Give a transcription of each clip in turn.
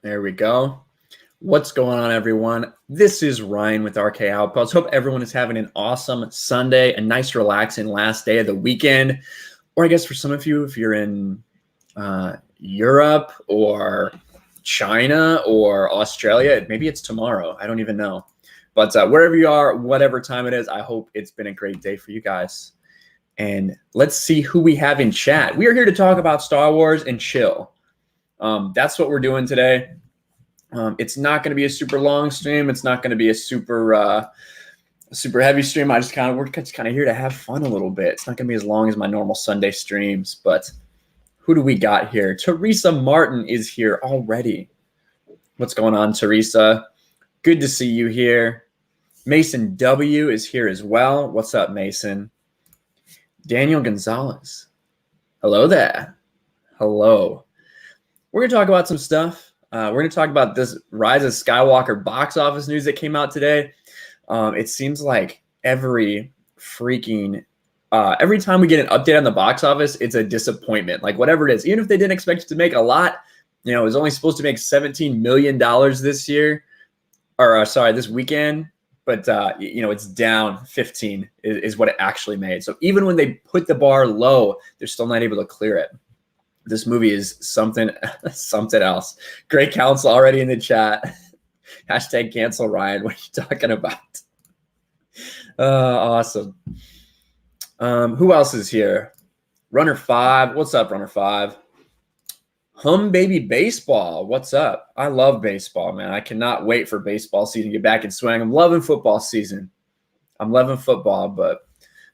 There we go. What's going on, everyone? This is Ryan with RK Outpost. Hope everyone is having an awesome Sunday, a nice, relaxing last day of the weekend. Or I guess for some of you, if you're in Europe or China or Australia, maybe it's tomorrow. I don't even know. But wherever you are, whatever time it is, I hope it's been a great day for you guys. And let's see who we have in chat. We are here to talk about Star Wars and chill. That's what we're doing today. It's not going to be a super long stream. It's not going to be a super heavy stream. We're just kind of here to have fun a little bit. It's not going to be as long as my normal Sunday streams. But who do we got here? Teresa Martin is here already. What's going on, Teresa? Good to see you here. Mason W is here as well. What's up, Mason? Daniel Gonzalez. Hello there. Hello. We're going to talk about some stuff. We're going to talk about this Rise of Skywalker box office news that came out today. It seems like every time we get an update on the box office, it's a disappointment. Like whatever it is, even if they didn't expect it to make a lot, it was only supposed to make $17 million this year, or this weekend. But it's down 15 is what it actually made. So even when they put the bar low, they're still not able to clear it. This movie is something else. Great counsel already in the chat. Hashtag cancel Ryan. What are you talking about? Awesome. Who else is here? Runner 5. What's up, Runner 5? Hum Baby Baseball. What's up? I love baseball, man. I cannot wait for baseball season to get back in swing. I'm loving football season. I'm loving football, but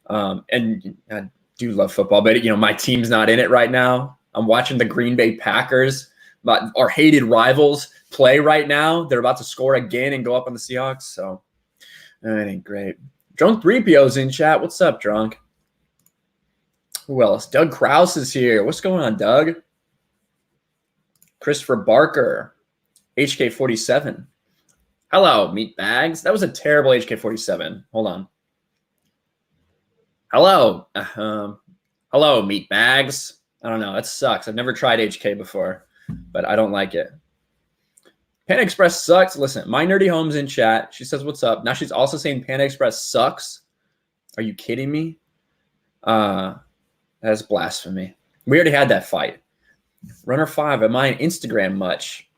and I do love football, but my team's not in it right now. I'm watching the Green Bay Packers, our hated rivals, play right now. They're about to score again and go up on the Seahawks. So that ain't great. Drunk 3PO's in chat. What's up, Drunk? Who else? Doug Krause is here. What's going on, Doug? Christopher Barker. HK47. Hello, meat bags. That was a terrible HK47. Hold on. Hello. Hello, meat bags. I don't know. That sucks. I've never tried HK before, but I don't like it. Panda Express sucks. Listen, my nerdy home's in chat. She says, what's up? Now she's also saying Panda Express sucks. Are you kidding me? That's blasphemy. We already had that fight. Runner 5, am I on Instagram much?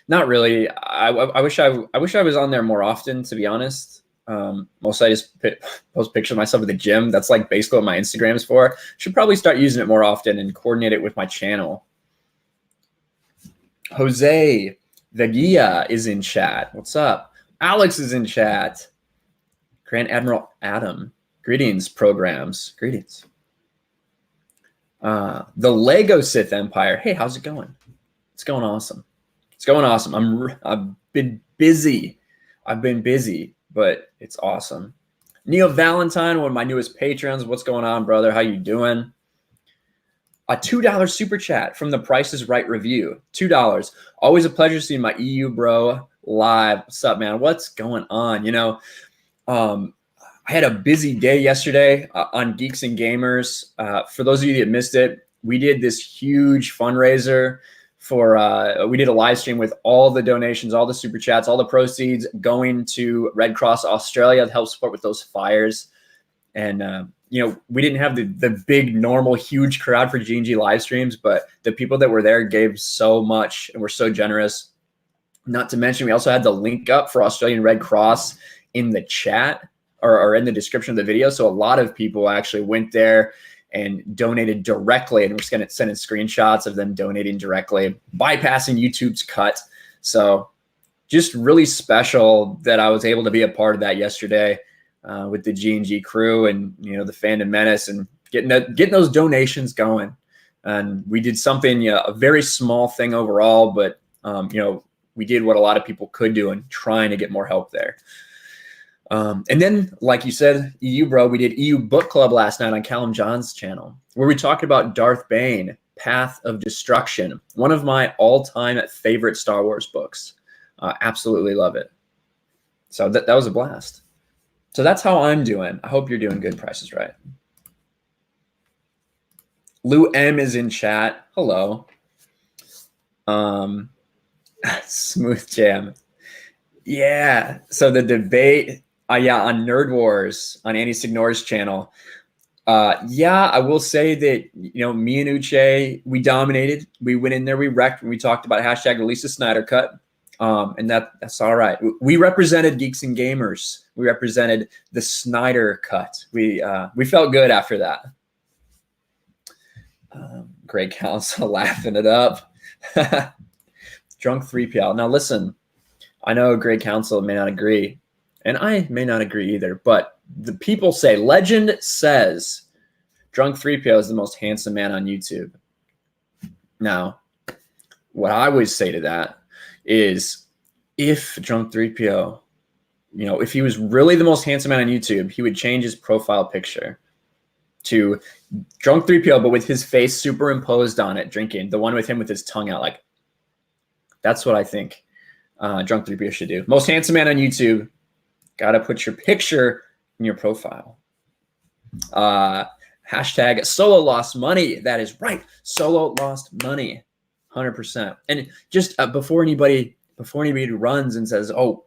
Not really. I wish I was on there more often, to be honest. Mostly I just post pictures of myself at the gym. That's like basically what my Instagram is for. Should probably start using it more often and coordinate it with my channel. Jose Vegia is in chat. What's up? Alex is in chat. Grand Admiral Adam. Greetings, programs. Greetings. The Lego Sith Empire. Hey, how's it going? It's going awesome. It's going awesome. I've been busy. But it's awesome. Neil Valentine, one of my newest patrons. What's going on, brother? How you doing? A $2 super chat from the Price is Right review. $2. Always a pleasure seeing my EU bro live. What's up, man? What's going on? I had a busy day yesterday on Geeks and Gamers. For those of you that missed it, we did this huge fundraiser we did a live stream with all the donations, all the super chats, all the proceeds going to Red Cross Australia to help support with those fires. And, we didn't have the big, normal, huge crowd for G&G live streams, but the people that were there gave so much and were so generous. Not to mention, we also had the link up for Australian Red Cross in the chat or in the description of the video. So a lot of people actually went there and donated directly, and we're just going to send in screenshots of them donating directly, bypassing YouTube's cut. So just really special that I was able to be a part of that yesterday with the G&G crew and, the Fandom Menace and getting those donations going. And we did something, a very small thing overall, but, we did what a lot of people could do and trying to get more help there. And then, like you said, EU bro, we did EU Book Club last night on Callum John's channel, where we talked about Darth Bane, Path of Destruction, one of my all-time favorite Star Wars books. Absolutely love it. So that was a blast. So that's how I'm doing. I hope you're doing good. Price is Right. Lou M is in chat. Hello. Smooth Jam. Yeah. So the debate, yeah, on Nerd Wars on Andy Signor's channel. Yeah, I will say that, me and Uche, we dominated. We went in there, we wrecked, and we talked about hashtag release the Snyder Cut. And that's all right. We represented Geeks and Gamers. We represented the Snyder Cut. We felt good after that. Great Counsel laughing it up. Drunk 3PL. Now listen, I know Great Counsel may not agree, and I may not agree either, but the people say, legend says, Drunk 3PO is the most handsome man on YouTube. Now, what I always say to that is, if Drunk 3PO, if he was really the most handsome man on YouTube, he would change his profile picture to Drunk 3PO, but with his face superimposed on it, drinking, the one with him with his tongue out. Like, that's what I think Drunk 3PO should do. Most handsome man on YouTube, got to put your picture in your profile. Hashtag Solo lost money. That is right. Solo lost money. 100%. And just before anybody runs and says, oh,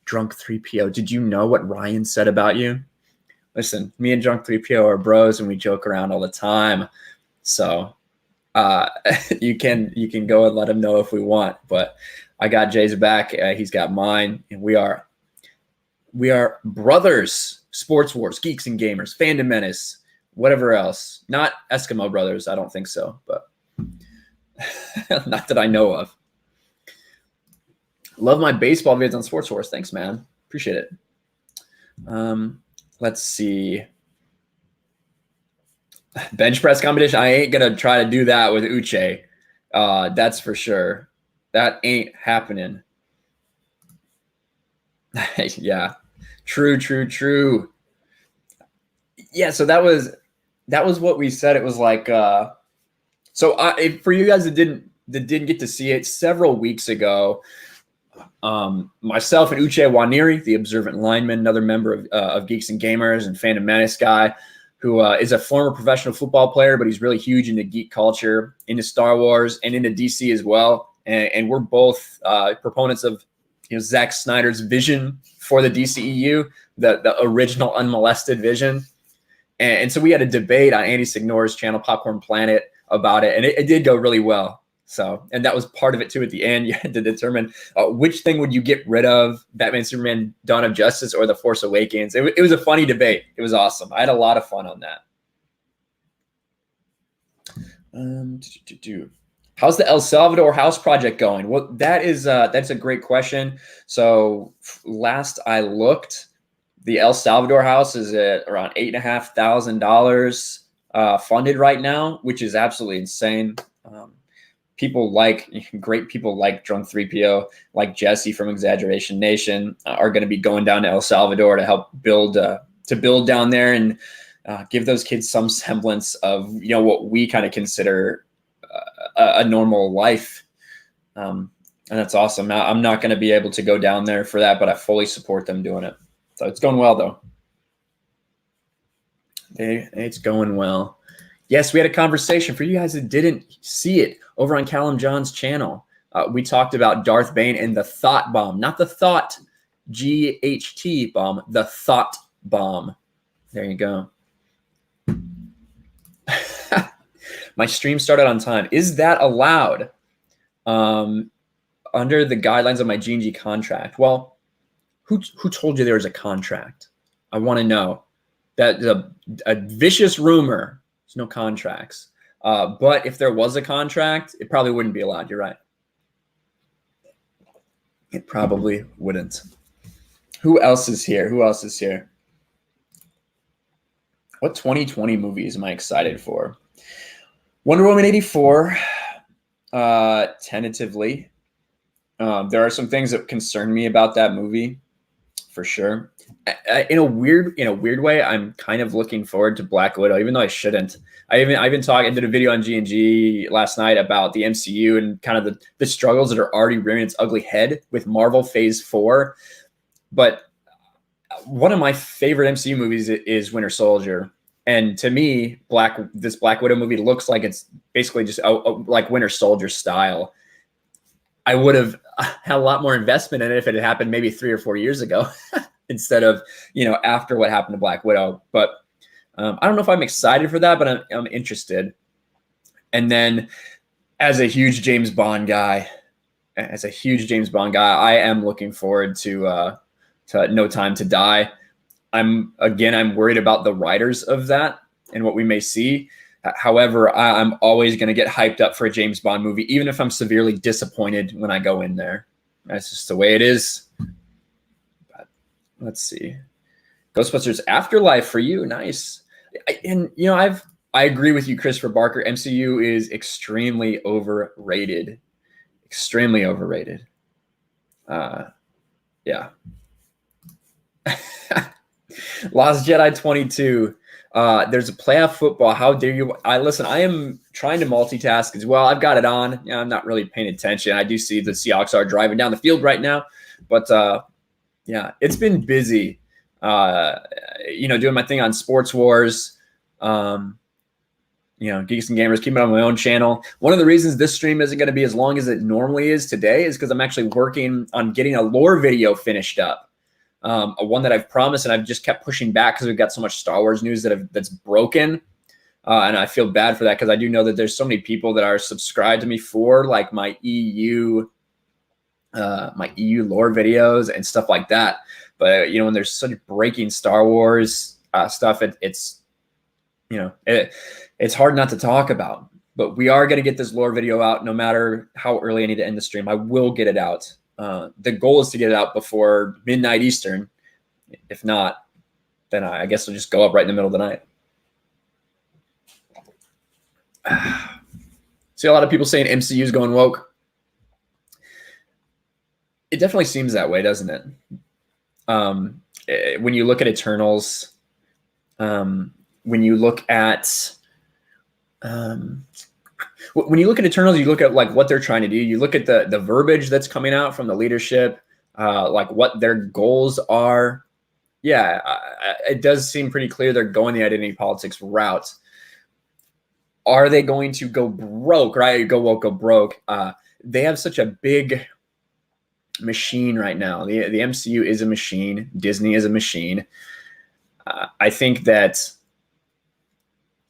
Drunk 3PO, did you know what Ryan said about you? Listen, me and Drunk 3PO are bros and we joke around all the time. So you can go and let him know if we want. But I got Jay's back. He's got mine. And we are brothers. Sports Wars, Geeks and Gamers, Fandom Menace, whatever else. Not Eskimo Brothers. I don't think so. But not that I know of. Love my baseball vids on Sports Wars. Thanks, man. Appreciate it. Let's see. Bench press competition. I ain't going to try to do that with Uche. That's for sure. That ain't happening. Yeah. True. Yeah, so that was what we said. It was like for you guys that didn't get to see it, several weeks ago, myself and Uche Waniri, the observant lineman, another member of Geeks and Gamers and Fandom Menace guy, who is a former professional football player, but he's really huge into geek culture, into Star Wars, and into DC as well. And we're both proponents of Zack Snyder's vision for the DCEU, the original unmolested vision. And so we had a debate on Andy Signor's channel, Popcorn Planet, about it, and it did go really well. So, and that was part of it too. At the end, you had to determine which thing would you get rid of: Batman, Superman, Dawn of Justice, or The Force Awakens. It was a funny debate. It was awesome. I had a lot of fun on that. How's the El Salvador house project going? Well, that's a great question. So last I looked, the El Salvador house is at around $8,500 funded right now, which is absolutely insane. Great people like Drunk 3PO, like Jesse from Exaggeration Nation, are going to be going down to El Salvador to help build down there and give those kids some semblance of what we kind of consider a normal life. And that's awesome. Now, I'm not going to be able to go down there for that, but I fully support them doing it. So it's going well, though. It's going well. Yes, we had a conversation for you guys that didn't see it over on Callum John's channel. We talked about Darth Bane and the thought bomb, not the thought GHT bomb, the thought bomb. There you go. My stream started on time. Is that allowed under the guidelines of my G&G contract? Well, who told you there was a contract? I want to know. That a vicious rumor. There's no contracts. But if there was a contract, it probably wouldn't be allowed. You're right. It probably wouldn't. Who else is here? What 2020 movies am I excited for? Wonder Woman 84, tentatively. There are some things that concern me about that movie, for sure. In a weird way, I'm kind of looking forward to Black Widow, even though I shouldn't. I did a video on G&G last night about the MCU and kind of the struggles that are already rearing its ugly head with Marvel Phase 4. But one of my favorite MCU movies is Winter Soldier. And to me, this Black Widow movie looks like it's basically just like Winter Soldier style. I would have had a lot more investment in it if it had happened maybe 3 or 4 years ago instead of, after what happened to Black Widow. But I don't know if I'm excited for that, but I'm interested. And then as a huge James Bond guy, I am looking forward to No Time to Die. I'm worried about the writers of that and what we may see. However, I'm always going to get hyped up for a James Bond movie, even if I'm severely disappointed when I go in there. That's just the way it is. But let's see. Ghostbusters Afterlife for you. Nice. I agree with you, Christopher Barker. MCU is extremely overrated. Extremely overrated. Yeah. Lost Jedi 22. There's a playoff football. How dare you? Listen, I am trying to multitask as well. I've got it on. I'm not really paying attention. I do see the Seahawks are driving down the field right now. But, yeah, it's been busy. Doing my thing on Sports Wars. Geeks and Gamers, keeping it on my own channel. One of the reasons this stream isn't going to be as long as it normally is today is because I'm actually working on getting a lore video finished up. One that I've promised and I've just kept pushing back because we've got so much Star Wars news that's broken. And I feel bad for that because I do know that there's so many people that are subscribed to me for like my EU lore videos and stuff like that. But, when there's such breaking Star Wars stuff, it's hard not to talk about. But we are going to get this lore video out no matter how early I need to end the stream. I will get it out. The goal is to get it out before midnight Eastern. If not, then I guess it'll just go up right in the middle of the night. See a lot of people saying MCU is going woke. It definitely seems that way, doesn't it? When you look at Eternals, when you look at Eternals, you look at like what they're trying to do. You look at the verbiage that's coming out from the leadership, like what their goals are. Yeah, it does seem pretty clear they're going the identity politics route. Are they going to go broke? Right? Go woke, go broke. They have such a big machine right now. The MCU is a machine. Disney is a machine. I think that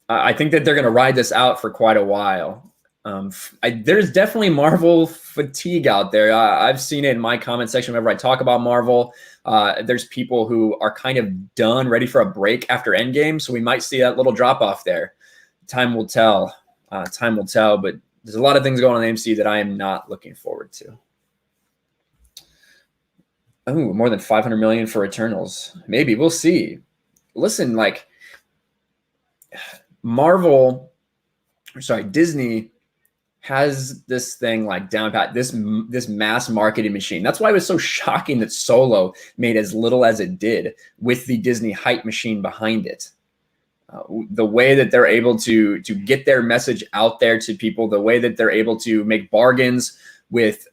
they're going to ride this out for quite a while. There's definitely Marvel fatigue out there. I've seen it in my comment section whenever I talk about Marvel. There's people who are kind of done, ready for a break after Endgame. So we might see that little drop off there. Time will tell. But there's a lot of things going on in the MCU that I am not looking forward to. Oh, more than 500 million for Eternals. Maybe we'll see. Listen, like Disney has this thing like down pat, this mass marketing machine. That's why it was so shocking that Solo made as little as it did with the Disney hype machine behind it. The way that they're able to get their message out there to people, the way that they're able to make bargains with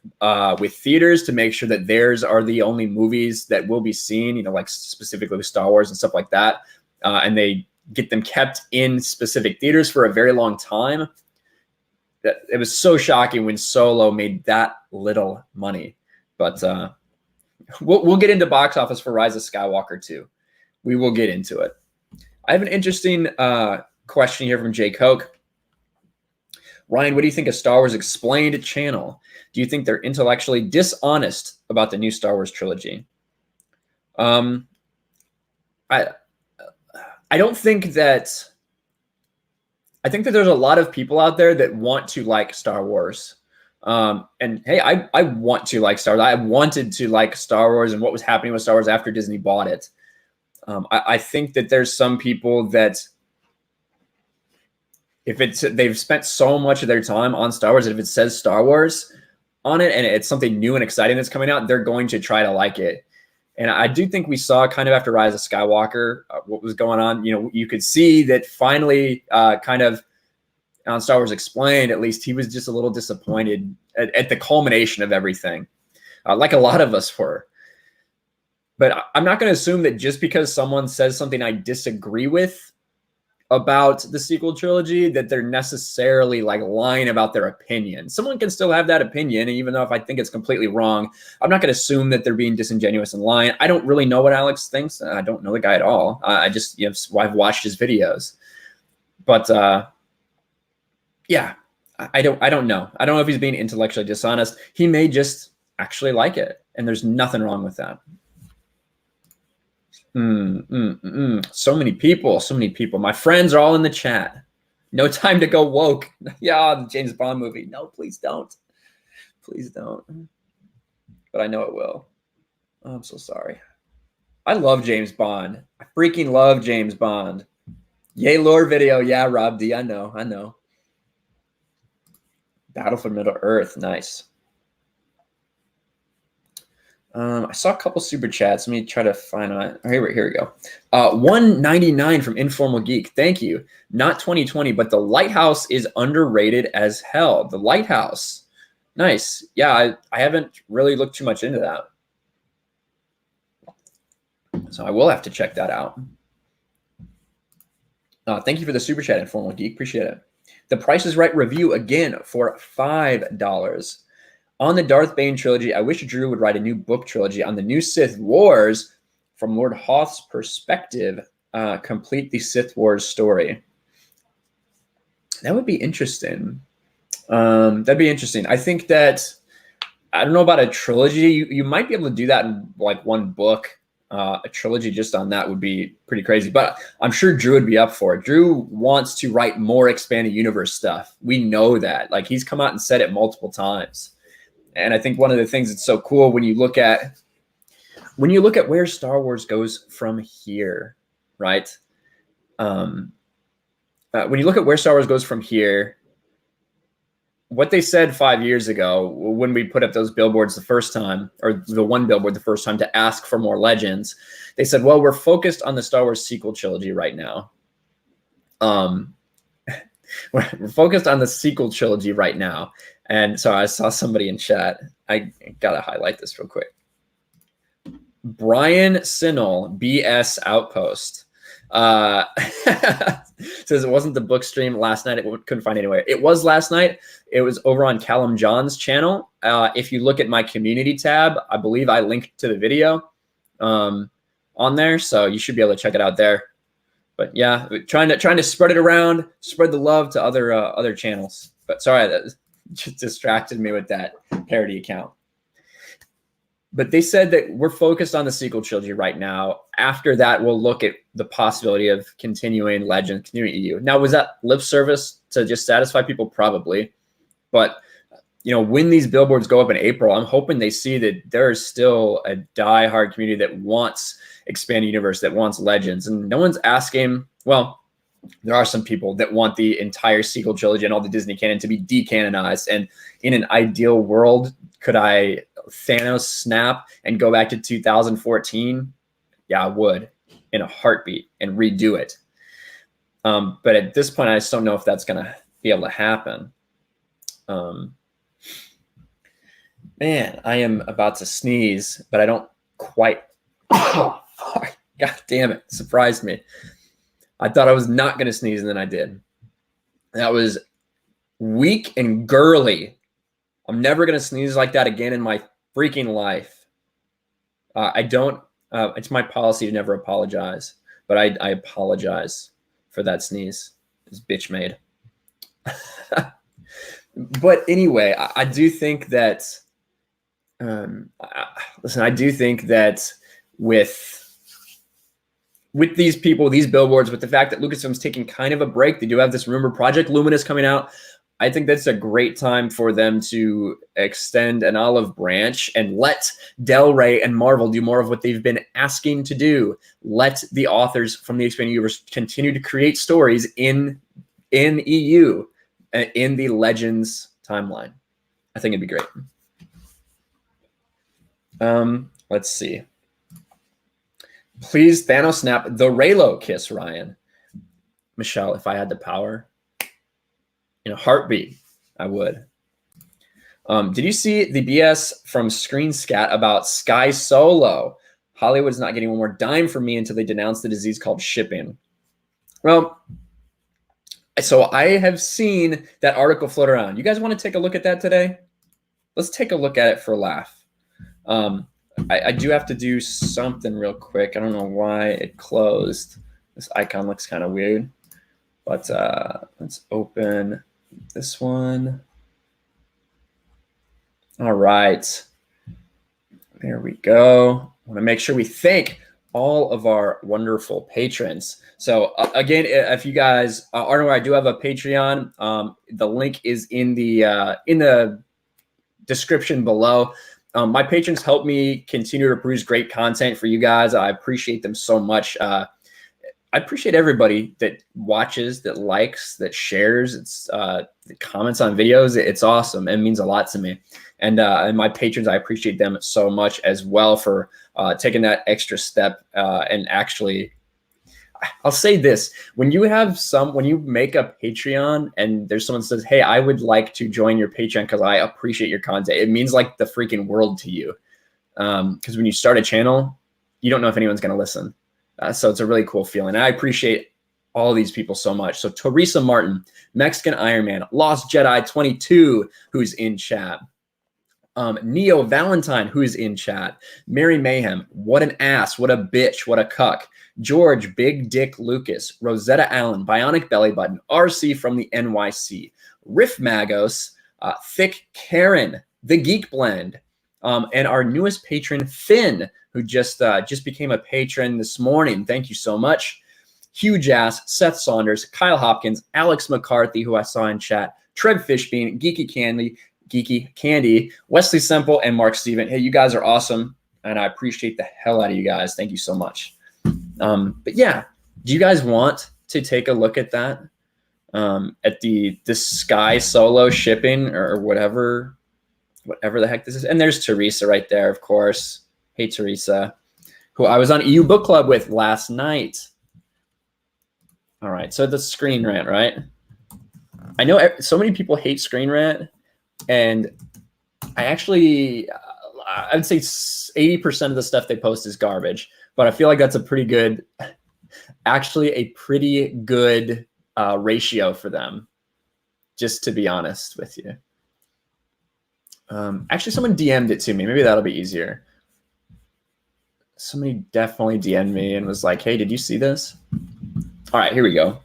theaters to make sure that theirs are the only movies that will be seen, like specifically with Star Wars and stuff like that. And they get them kept in specific theaters for a very long time. That it was so shocking when Solo made that little money. But we'll get into box office for Rise of Skywalker too. We will get into it. I have an interesting question here from Jay Koch. Ryan, what do you think of Star Wars Explained channel? Do you think they're intellectually dishonest about the new Star Wars trilogy? I don't think that. I think that there's a lot of people out there that want to like Star Wars. And hey, I want to like Star Wars. I wanted to like Star Wars and what was happening with Star Wars after Disney bought it. I think that there's some people that they've spent so much of their time on Star Wars, that if it says Star Wars on it and it's something new and exciting that's coming out, they're going to try to like it. And I do think we saw kind of after Rise of Skywalker what was going on. You could see that finally kind of on Star Wars Explained, at least he was just a little disappointed at the culmination of everything, like a lot of us were. But I'm not going to assume that just because someone says something I disagree with, about the sequel trilogy that they're necessarily like lying about their opinion. Someone can still have that opinion, and even though if I think it's completely wrong, I'm not going to assume that they're being disingenuous and lying. I don't really know what Alex thinks. I don't know the guy at all. I just, you know, I've watched his videos, but yeah, I don't know. I don't know if he's being intellectually dishonest. He may just actually like it, and there's nothing wrong with that. So many people, so many people. My friends are all in the chat. No time to go woke. Yeah, the James Bond movie. No, please don't. Please don't. But I know it will. Oh, I'm so sorry. I love James Bond. I freaking love James Bond. Yay, lore video. Yeah, Rob D. I know. Battle for Middle Earth. Nice. I saw a couple super chats. Let me try to find it. Here we go. 199 from Informal Geek. Thank you. Not 2020, but The Lighthouse is underrated as hell. The Lighthouse. Nice. Yeah, I haven't really looked too much into that. So I will have to check that out. Thank you for the super chat, Informal Geek. Appreciate it. The Price is Right review again for $5. On the Darth Bane trilogy, I wish Drew would write a new book trilogy on the new Sith Wars from Lord Hoth's perspective. Complete the Sith Wars story. That would be interesting. That'd be interesting. I think that, I don't know about a trilogy. You might be able to do that in like one book. A trilogy just on that would be pretty crazy. But I'm sure Drew would be up for it. Drew wants to write more expanded universe stuff. We know that. Like, he's come out and said it multiple times. And I think one of the things that's so cool when you look at where Star Wars goes from here, right? When you look at where Star Wars goes from here, what they said 5 years ago when we put up those billboards the first time, or the one billboard the first time to ask for more legends, they said, well, we're focused on the Star Wars sequel trilogy right now. We're focused on the sequel trilogy right now. And so I saw somebody in chat. I got to highlight this real quick. Brian Sinnel, BS Outpost. Says it wasn't the book stream last night. It couldn't find it anywhere. It was last night. It was over on Callum John's channel. If you look at my community tab, I believe I linked to the video on there. So you should be able to check it out there. But yeah, trying to spread it around, spread the love to other channels. But sorry, that just distracted me with that parody account. But they said that we're focused on the sequel trilogy right now. After that, we'll look at the possibility of continuing Legend, continuing EU. Now, was that lip service to just satisfy people? Probably. But, you know, when these billboards go up in April, I'm hoping they see that there is still a diehard community that wants expanded universe, that wants Legends. And no one's asking, well, there are some people that want the entire sequel trilogy and all the Disney canon to be decanonized. And in an ideal world, could I Thanos snap and go back to 2014? Yeah, I would, in a heartbeat, and redo it. But at this point, I just don't know if that's going to be able to happen. Man, I am about to sneeze, but I don't quite. Oh, fuck. God damn it. Surprised me. I thought I was not going to sneeze, and then I did. That was weak and girly. I'm never going to sneeze like that again in my freaking life. I don't. It's my policy to never apologize, but I apologize for that sneeze. It's bitch made. But anyway, I do think that. Listen, I do think that with these people, these billboards, with the fact that Lucasfilm's taking kind of a break, they do have this rumored Project Luminous coming out. I think that's a great time for them to extend an olive branch and let Del Rey and Marvel do more of what they've been asking to do. Let the authors from the expanded universe continue to create stories in EU, in the Legends timeline. I think it'd be great. Let's see. Please Thanos snap the Raylo kiss, Ryan. Michelle, if I had the power, in a heartbeat, I would. Did you see the BS from Screen Scat about Sky Solo? Hollywood's not getting one more dime from me until they denounce the disease called shipping. Well, So I have seen that article float around. You guys want to take a look at that today? Let's take a look at it for a laugh. I do have to do something real quick. I don't know why it closed. This icon looks kind of weird, but let's open this one. All right. There we go. I want to make sure we thank all of our wonderful patrons. So again, if you guys aren't aware, I do have a Patreon. The link is in the description below. My patrons help me continue to produce great content for you guys. I appreciate them so much. I appreciate everybody that watches, that likes, that shares, that comments on videos. It's awesome. It means a lot to me. And my patrons, I appreciate them so much as well for taking that extra step and actually, I'll say this, when you make a Patreon and there's someone that says, hey, I would like to join your Patreon because I appreciate your content, it means like the freaking world to you. Because when you start a channel, you don't know if anyone's going to listen. So it's a really cool feeling. I appreciate all these people so much. So Teresa Martin, Mexican Iron Man, Lost Jedi 22, who's in chat. Neo Valentine, who is in chat. Mary Mayhem, what an ass, what a bitch, what a cuck. George, Big Dick Lucas, Rosetta Allen, Bionic Belly Button, RC from the NYC, Riff Magos, Thick Karen, The Geek Blend, and our newest patron, Finn, who just became a patron this morning. Thank you so much. Huge Ass, Seth Saunders, Kyle Hopkins, Alex McCarthy, who I saw in chat, Trev Fishbein, Geeky Candy, Wesley Semple, and Mark Steven. Hey, you guys are awesome, and I appreciate the hell out of you guys. Thank you so much. But yeah, do you guys want to take a look at that? At the Sky Solo shipping or whatever the heck this is. And there's Teresa right there, of course. Hey, Teresa, who I was on EU Book Club with last night. All right, so the Screen Rant, right? I know so many people hate Screen Rant, and I actually, I would say 80% of the stuff they post is garbage, but I feel like that's a pretty good ratio for them, just to be honest with you. Actually, someone DM'd it to me. Maybe that'll be easier. Somebody definitely DM'd me and was like, hey, did you see this? All right, here we go.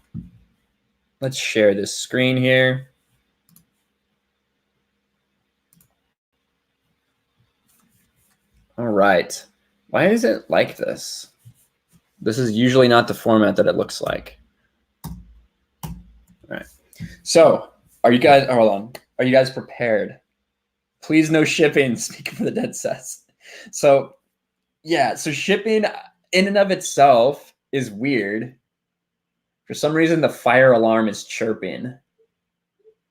Let's share this screen here. All right. Why is it like this? This is usually not the format that it looks like. All right. So are you guys, hold on. Are you guys prepared? Please no shipping, speaking for the dead says. So yeah, so shipping in and of itself is weird. For some reason, the fire alarm is chirping in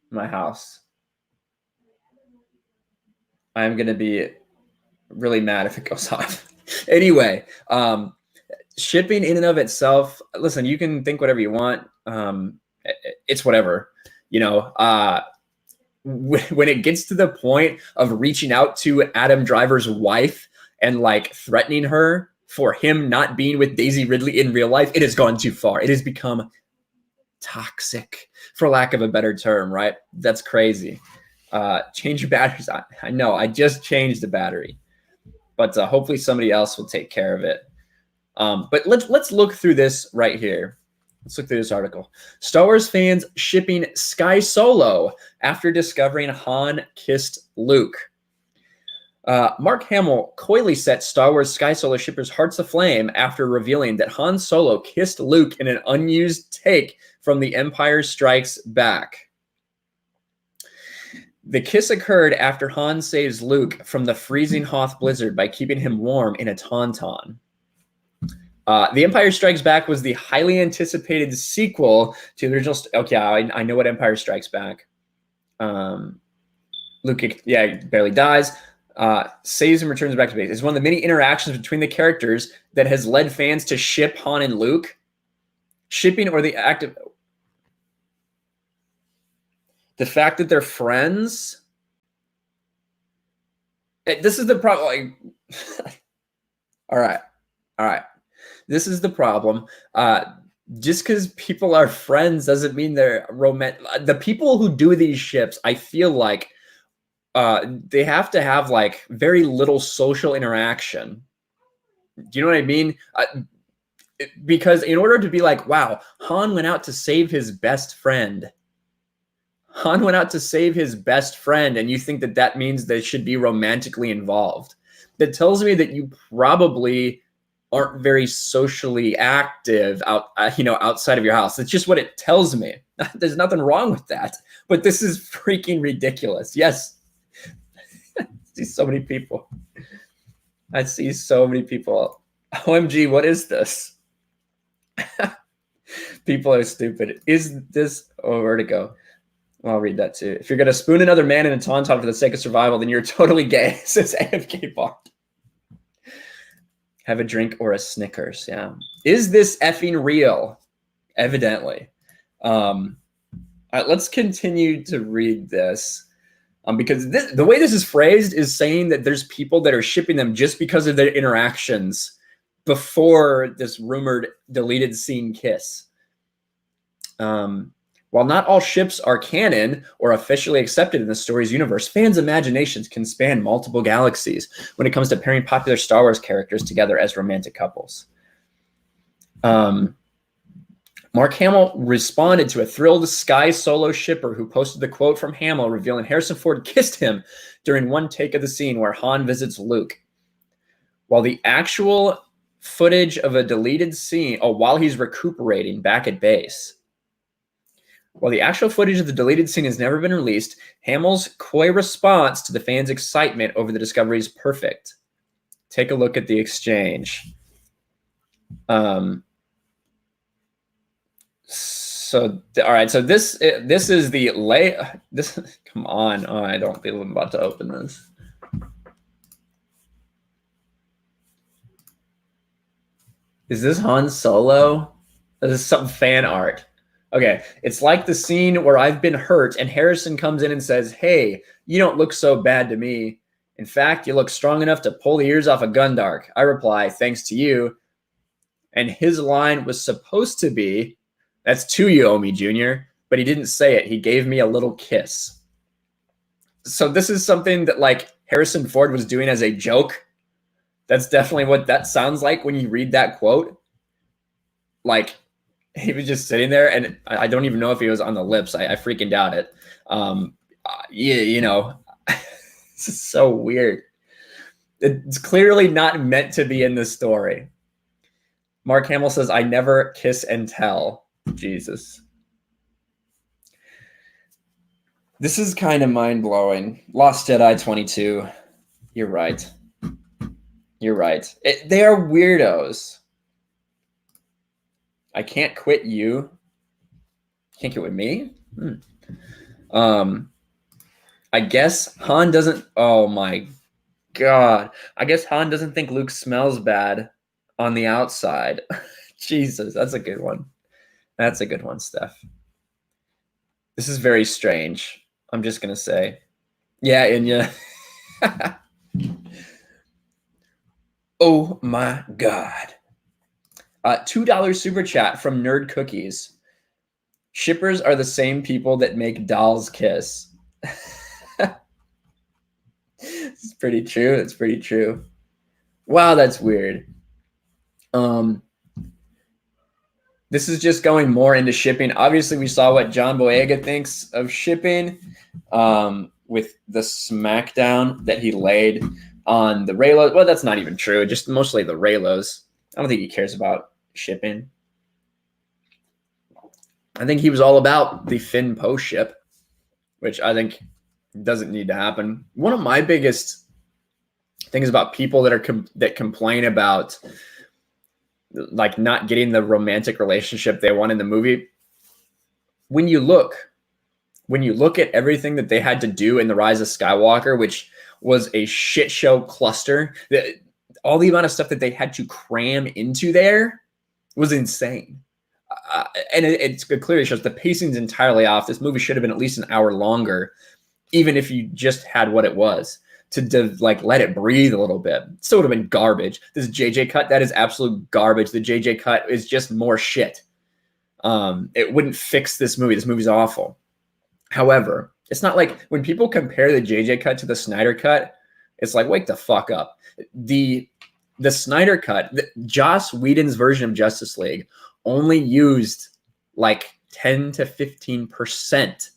my house. I'm going to be really mad if it goes off. Anyway, shipping in and of itself, listen, you can think whatever you want. It's whatever, you know, when it gets to the point of reaching out to Adam Driver's wife and like threatening her for him not being with Daisy Ridley in real life, it has gone too far. It has become toxic, for lack of a better term, right? That's crazy. Change your batteries. I know, I just changed the battery, but hopefully somebody else will take care of it. But let's look through this right here. Let's look through this article. Star Wars fans shipping Sky Solo after discovering Han kissed Luke. Mark Hamill coyly set Star Wars Sky Solo shippers' hearts aflame after revealing that Han Solo kissed Luke in an unused take from The Empire Strikes Back. The kiss occurred after Han saves Luke from the freezing Hoth blizzard by keeping him warm in a tauntaun. The Empire Strikes Back was the highly anticipated sequel to the original. Okay, I know what Empire Strikes Back. Luke, yeah, barely dies. Saves and returns back to base. It's one of the many interactions between the characters that has led fans to ship Han and Luke. Shipping or the act of the fact that they're friends. This is the problem. Like, all right. This is the problem. just because people are friends doesn't mean they're romantic. The people who do these ships, I feel like they have to have like very little social interaction. Do you know what I mean? Because in order to be like, wow, Han went out to save his best friend. Han went out to save his best friend, and you think that that means they should be romantically involved. That tells me that you probably aren't very socially active outside of your house. That's just what it tells me. There's nothing wrong with that, but this is freaking ridiculous. Yes. I see so many people. I see so many people. OMG, what is this? People are stupid. Is this, oh, where'd it go? I'll read that too. If you're going to spoon another man in a tauntaun for the sake of survival, then you're totally gay, says AFK Bart. Have a drink or a Snickers. Yeah. Is this effing real? Evidently. All right, let's continue to read this. Because the way this is phrased is saying that there's people that are shipping them just because of their interactions before this rumored deleted scene kiss. While not all ships are canon or officially accepted in the story's universe, fans' imaginations can span multiple galaxies when it comes to pairing popular Star Wars characters together as romantic couples. Mark Hamill responded to a thrilled Sky Solo shipper who posted the quote from Hamill revealing Harrison Ford kissed him during one take of the scene where Han visits Luke. While the actual footage of a deleted scene, while he's recuperating back at base. While the actual footage of the deleted scene has never been released, Hamill's coy response to the fans' excitement over the discovery is perfect. Take a look at the exchange. So, all right. So this is the this. Come on. Oh, I don't feel I'm about to open this. Is this Han Solo? This is some fan art. Okay, it's like the scene where I've been hurt and Harrison comes in and says, "Hey, you don't look so bad to me. In fact, you look strong enough to pull the ears off a Gundark." I reply, "Thanks to you." And his line was supposed to be, "That's to you, Omi Jr.," but he didn't say it. He gave me a little kiss. So this is something that like Harrison Ford was doing as a joke. That's definitely what that sounds like when you read that quote. Like, he was just sitting there, and I don't even know if he was on the lips. I freaking doubt it. Yeah, you know, this is so weird. It's clearly not meant to be in this story. Mark Hamill says, "I never kiss and tell." Jesus. This is kind of mind-blowing. Lost Jedi 22. You're right. You're right. They are weirdos. I can't quit you. Can't quit with me? I guess Han doesn't. Oh my God. I guess Han doesn't think Luke smells bad on the outside. Jesus, that's a good one. That's a good one, Steph. This is very strange. I'm just going to say. Yeah, Inya. Oh my God. $2 super chat from Nerd Cookies. Shippers are the same people that make dolls kiss. It's pretty true. It's pretty true. Wow, that's weird. This is just going more into shipping. Obviously, we saw what John Boyega thinks of shipping with the smackdown that he laid on the Reylos. Well, that's not even true. Just mostly the Reylos. I don't think he cares about shipping. I think he was all about the Finn Poe ship, which I think doesn't need to happen. One of my biggest things about people that complain about like not getting the romantic relationship they want in the movie, when you look at everything that they had to do in The Rise of Skywalker, which was a shit show cluster, all the amount of stuff that they had to cram into there was insane. And it clearly shows the pacing's entirely off. This movie should have been at least an hour longer, even if you just had what it was, to like let it breathe a little bit. It still would have been garbage. This JJ cut, that is absolute garbage. The JJ cut is just more shit. It wouldn't fix this movie. This movie's awful. However, it's not like when people compare the JJ cut to the Snyder cut, it's like, wake the fuck up. The Snyder cut, Joss Whedon's version of Justice League only used like 10 to 15%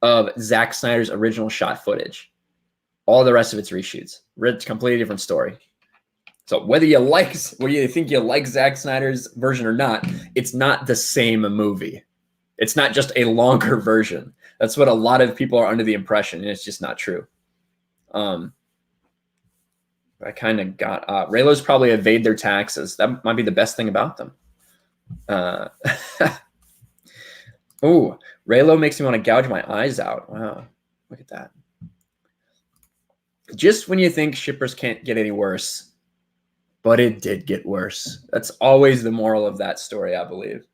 of Zack Snyder's original shot footage. All the rest of it's reshoots. It's a completely different story. So whether you think you like Zack Snyder's version or not, it's not the same movie. It's not just a longer version. That's what a lot of people are under the impression, and it's just not true. I kind of got Raylos probably evade their taxes. That might be the best thing about them. Oh, Raylo makes me want to gouge my eyes out. Wow, look at that. Just when you think shippers can't get any worse, but it did get worse. That's always the moral of that story, I believe.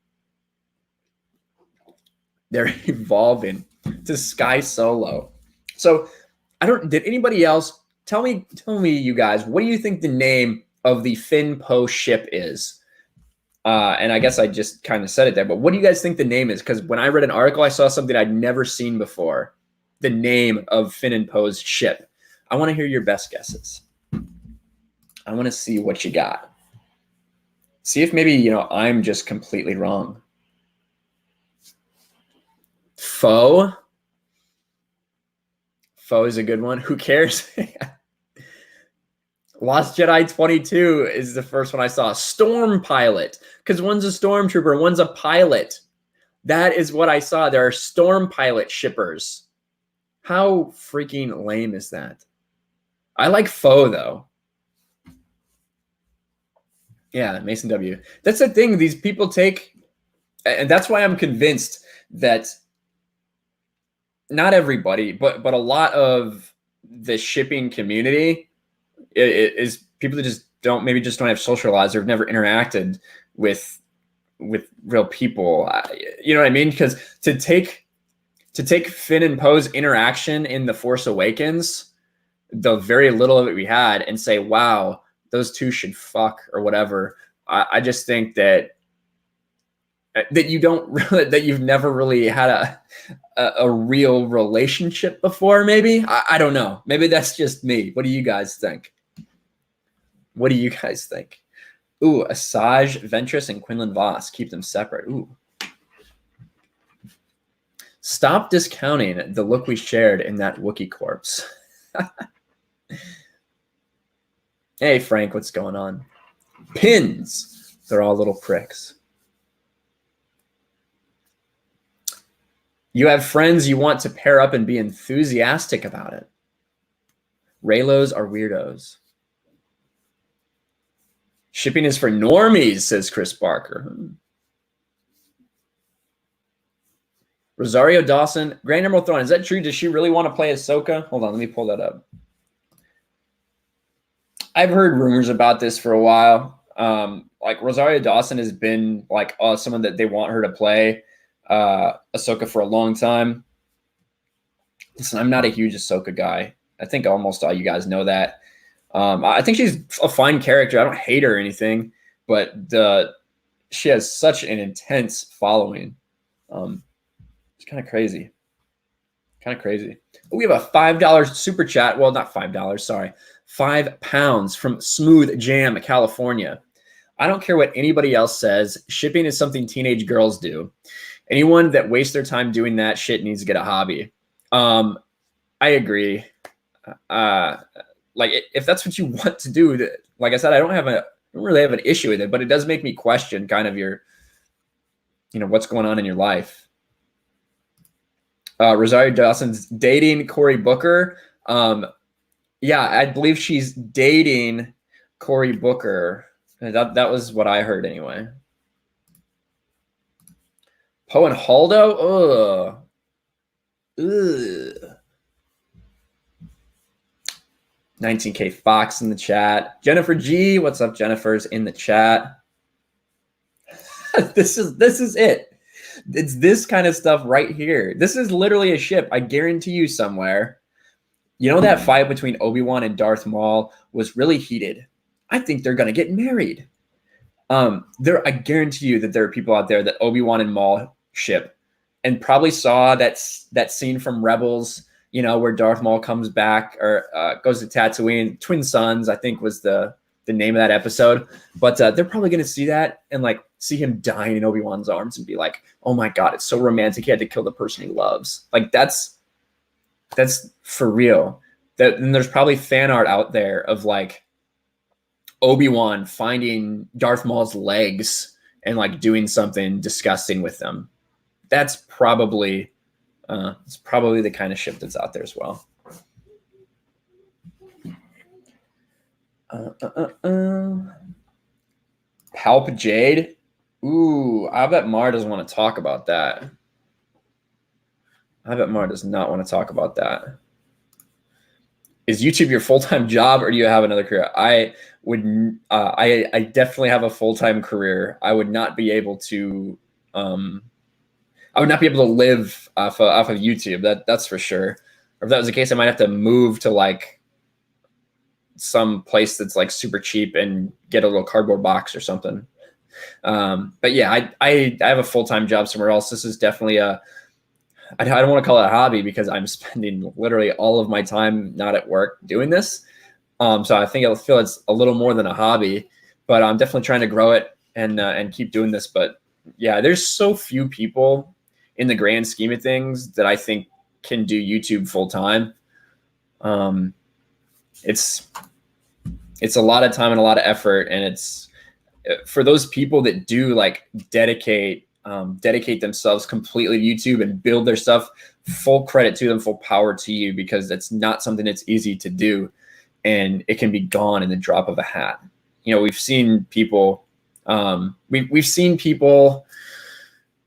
They're evolving to Sky Solo. So did anybody else tell me, you guys, what do you think the name of the Finn Poe ship is? And I guess I just kind of said it there, but what do you guys think the name is? Because when I read an article, I saw something I'd never seen before. The name of Finn and Poe's ship. I want to hear your best guesses. I want to see what you got. See if maybe, I'm just completely wrong. Foe? Foe is a good one. Who cares? Lost Jedi 22 is the first one I saw. Storm Pilot, because one's a stormtrooper, one's a pilot. That is what I saw. There are Storm Pilot shippers. How freaking lame is that? I like Foe, though. Yeah, Mason W. That's the thing. These people take, and that's why I'm convinced that not everybody, but a lot of the shipping community is people that just don't have social lives or have never interacted with real people. You know what I mean? Because to take Finn and Poe's interaction in The Force Awakens, the very little of it we had, and say, wow, those two should fuck or whatever. I just think that you've never really had a real relationship before. Maybe I don't know. Maybe that's just me. What do you guys think? What do you guys think? Ooh, Asajj Ventress and Quinlan Voss, keep them separate. Ooh. Stop discounting the look we shared in that Wookiee corpse. Hey, Frank, what's going on? Pins. They're all little pricks. You have friends you want to pair up and be enthusiastic about it. Raylos are weirdos. Shipping is for normies, says Chris Barker. Rosario Dawson, Grand Emerald Throne. Is that true? Does she really want to play Ahsoka? Hold on, let me pull that up. I've heard rumors about this for a while. Like Rosario Dawson has been like someone that they want her to play Ahsoka for a long time. Listen, I'm not a huge Ahsoka guy. I think almost all you guys know that. I think she's a fine character. I don't hate her or anything, but she has such an intense following. It's kind of crazy. We have a $5 super chat. Well, not $5, sorry. £5 from Smooth Jam, California. I don't care what anybody else says. Shipping is something teenage girls do. Anyone that wastes their time doing that shit needs to get a hobby. I agree. Like if that's what you want to do, like I said, I don't really have an issue with it, but it does make me question kind of your, what's going on in your life. Rosario Dawson's dating Cory Booker. Yeah, I believe she's dating Cory Booker. That was what I heard anyway. Poe and Haldo? Ugh. 19K Fox in the chat. Jennifer G, what's up? Jennifer's in the chat. This is it. It's this kind of stuff right here. This is literally a ship. I guarantee you somewhere. That fight between Obi-Wan and Darth Maul was really heated. I think they're going to get married. I guarantee you that there are people out there that Obi-Wan and Maul ship, and probably saw that scene from Rebels, you know, where Darth Maul comes back or goes to Tatooine. Twin Sons, I think, was the name of that episode. But they're probably going to see that and like see him dying in Obi-Wan's arms and be like, "Oh my God, it's so romantic. He had to kill the person he loves." Like that's for real. And there's probably fan art out there of like Obi-Wan finding Darth Maul's legs and like doing something disgusting with them. That's probably it's probably the kind of ship that's out there as well. Palp Jade. Ooh, I bet Mar doesn't want to talk about that. I bet Mar does not want to talk about that. Is YouTube your full-time job, or do you have another career? I would. I definitely have a full-time career. I would not be able to. I would not be able to live off of YouTube. That's for sure. Or if that was the case, I might have to move to like some place that's like super cheap and get a little cardboard box or something. But yeah, I have a full-time job somewhere else. This is definitely I don't want to call it a hobby because I'm spending literally all of my time not at work doing this. So I think I feel it's a little more than a hobby, but I'm definitely trying to grow it and keep doing this. But yeah, there's so few people in the grand scheme of things that I think can do YouTube full time. It's a lot of time and a lot of effort, and it's for those people that do like dedicate themselves completely to YouTube and build their stuff. Full credit to them, full power to you, because it's not something that's easy to do, and it can be gone in the drop of a hat. You know, we've seen people. We've seen people.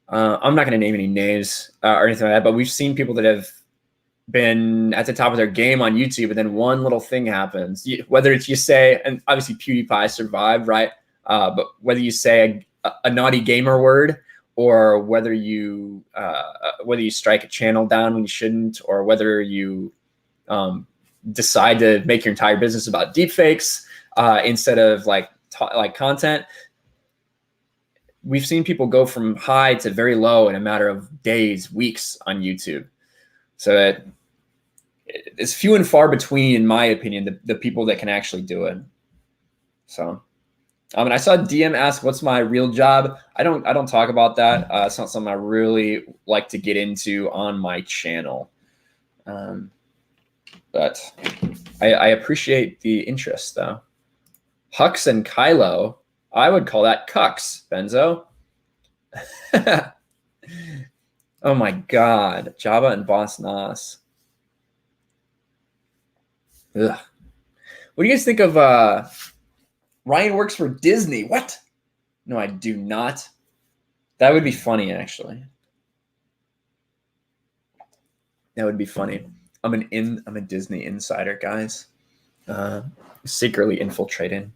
I'm not going to name any names or anything like that, but we've seen people that have been at the top of their game on YouTube, and then one little thing happens. Whether it's you say, and obviously PewDiePie survived, right? But whether you say a naughty gamer word, or whether you strike a channel down when you shouldn't, or whether you decide to make your entire business about deepfakes instead of like content. We've seen people go from high to very low in a matter of days, weeks on YouTube. So it's few and far between, in my opinion, the people that can actually do it. So, and I saw DM ask, "What's my real job?" I don't talk about that. It's not something I really like to get into on my channel. But I appreciate the interest, though. Hux and Kylo. I would call that cucks, Benzo. Oh my God, Jabba and Boss Nass. Ugh. What do you guys think of Ryan works for Disney? What? No, I do not. That would be funny, actually. That would be funny. I'm a Disney insider, guys. Secretly infiltrating.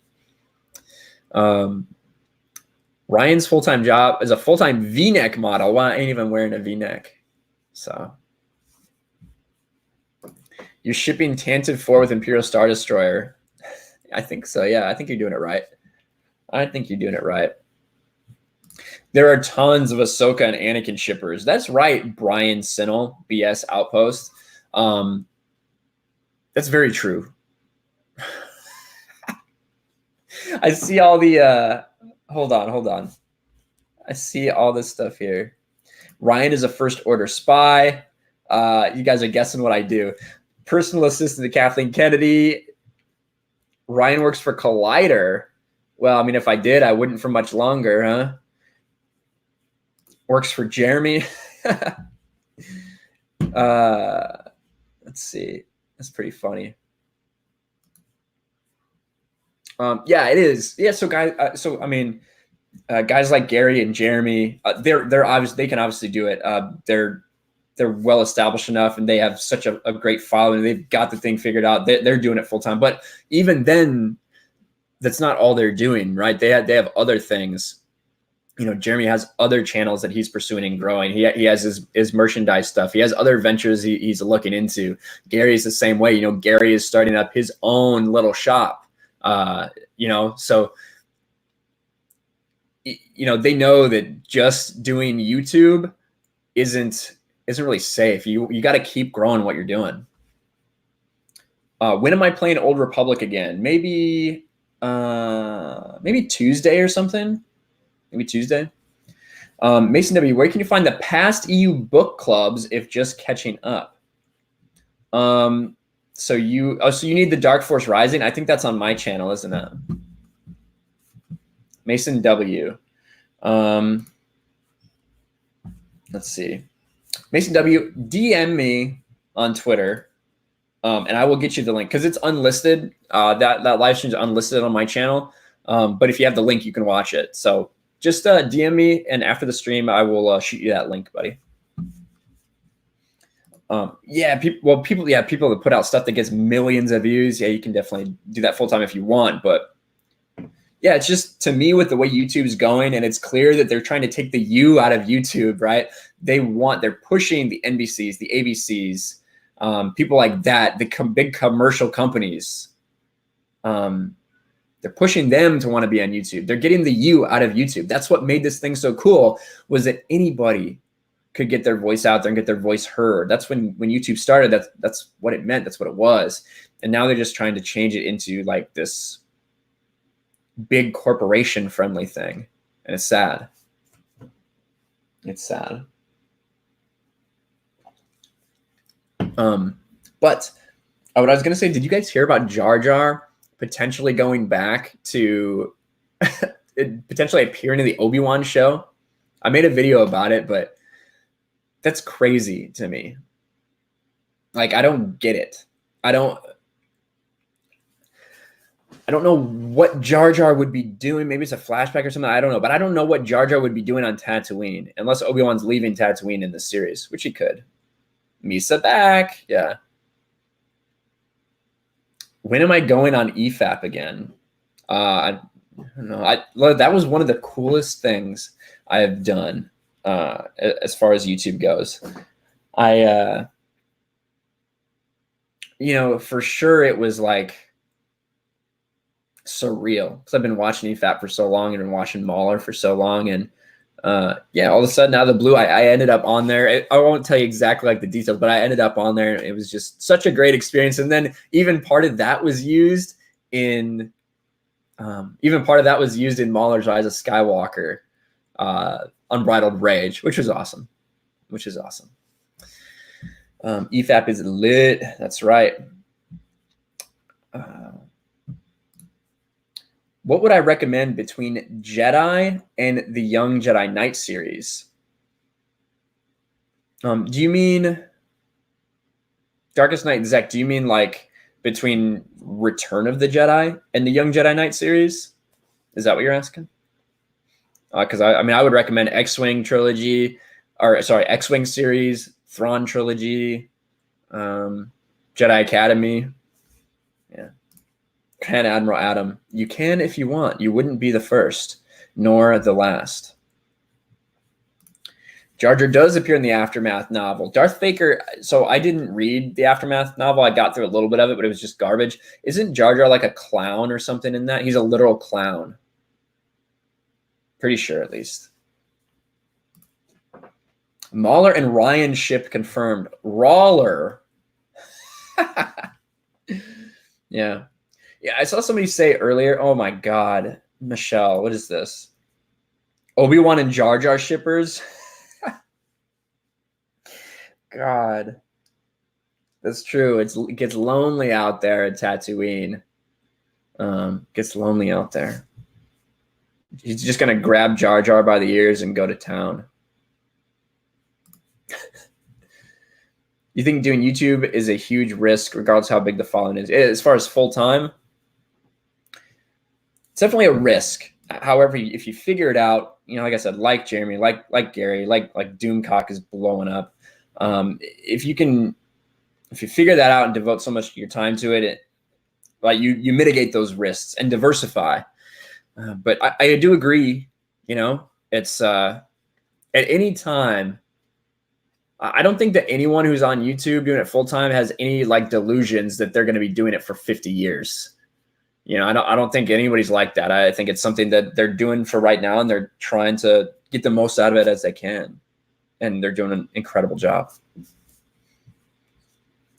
Ryan's full-time job is a full-time V-neck model. Well, I ain't even wearing a V-neck. So you're shipping Tantive 4 with Imperial Star Destroyer. I think so. Yeah, I think you're doing it right. There are tons of Ahsoka and Anakin shippers. That's right, Brian Sinnel, BS Outpost. That's very true. I see all the hold on. I see all this stuff here. Ryan is a first order spy. You guys are guessing what I do. Personal assistant to Kathleen Kennedy. Ryan works for Collider. Well, I mean, if I did, I wouldn't for much longer, huh? Works for Jeremy. Let's see. That's pretty funny. Yeah, it is. Yeah, so guys, guys like Gary and Jeremy, they're obviously, they can obviously do it. They're well established enough, and they have such a great following. They've got the thing figured out. They're doing it full time. But even then, that's not all they're doing, right? They have other things. You know, Jeremy has other channels that he's pursuing and growing. He has his merchandise stuff. He has other ventures he's looking into. Gary's the same way. You know, Gary is starting up his own little shop. You know, so you know, they know that just doing YouTube isn't really safe. You got to keep growing what you're doing. When am I playing Old Republic again? Maybe Tuesday or something. Maybe Tuesday. Mason W, where can you find the past EU book clubs if just catching up? So you need the Dark Force Rising. I think that's on my channel, isn't it? Mason W. Let's see. Mason W, DM me on Twitter, and I will get you the link because it's unlisted. That live stream is unlisted on my channel. But if you have the link, you can watch it. So just DM me, and after the stream, I will shoot you that link, buddy. People that put out stuff that gets millions of views. Yeah, you can definitely do that full time if you want. But yeah, it's just, to me, with the way YouTube's going, and it's clear that they're trying to take the U out of YouTube, right? They're pushing the NBCs, the ABCs, people like that, the big commercial companies. They're pushing them to want to be on YouTube. They're getting the U out of YouTube. That's what made this thing so cool, was that anybody could get their voice out there and get their voice heard. That's when YouTube started. That's what it meant. That's what it was. And now they're just trying to change it into like this big corporation friendly thing. And it's sad. It's sad. But what I was going to say, did you guys hear about Jar Jar potentially going back to potentially appearing in the Obi-Wan show? I made a video about it, but that's crazy to me. Like, I don't get it. I don't know what Jar Jar would be doing. Maybe it's a flashback or something. I don't know. But I don't know what Jar Jar would be doing on Tatooine, unless Obi-Wan's leaving Tatooine in this series, which he could. Misa back. Yeah. When am I going on EFAP again? I don't know. That was one of the coolest things I have done as far as YouTube goes. For sure it was like surreal, because I've been watching EFAP for so long and been watching Mauler for so long, and all of a sudden, out of the blue, I ended up on there. I won't tell you exactly like the details, but I ended up on there, and it was just such a great experience. And then even part of that was used in Mauler's Rise of Skywalker, Unbridled Rage, which was awesome. EFAP is lit. That's right. What would I recommend between Jedi and the Young Jedi Knight series? Do you mean Darkest Night, Zach? Do you mean like between Return of the Jedi and the Young Jedi Knight series? Is that what you're asking? Because I would recommend X-Wing trilogy, X-Wing series, Thrawn trilogy, Jedi Academy. Yeah. Grand Admiral Adam, you can if you want. You wouldn't be the first, nor the last. Jar Jar does appear in the Aftermath novel. Darth Vader, so I didn't read the Aftermath novel. I got through a little bit of it, but it was just garbage. Isn't Jar Jar like a clown or something in that? He's a literal clown. Pretty sure, at least. Mauler and Ryan ship confirmed. Rawler. Yeah. Yeah, I saw somebody say earlier, oh my God, Michelle, what is this? Obi-Wan and Jar Jar shippers? God. That's true. It gets lonely out there at Tatooine. Gets lonely out there. He's just going to grab Jar Jar by the ears and go to town. You think doing YouTube is a huge risk, regardless of how big the following is? As far as full-time, it's definitely a risk. However, if you figure it out, like I said, like Jeremy, like Gary, like Doomcock is blowing up. If you figure that out and devote so much of your time to it, you mitigate those risks and diversify. But I do agree, it's at any time. I don't think that anyone who's on YouTube doing it full time has any delusions that they're going to be doing it for 50 years. You know, I don't think anybody's like that. I think it's something that they're doing for right now, and they're trying to get the most out of it as they can. And they're doing an incredible job.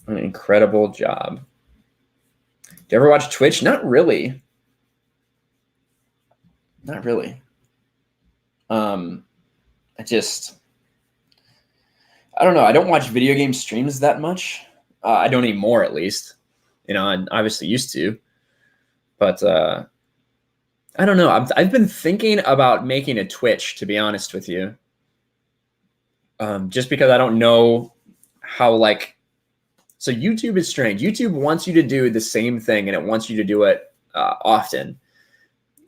An incredible job. Do you ever watch Twitch? Not really. Not really. I don't know. I don't watch video game streams that much. I don't anymore, at least. You know, I obviously used to. But I don't know. I've been thinking about making a Twitch, to be honest with you. Just because I don't know how, like, so YouTube is strange. YouTube wants you to do the same thing, and it wants you to do it often.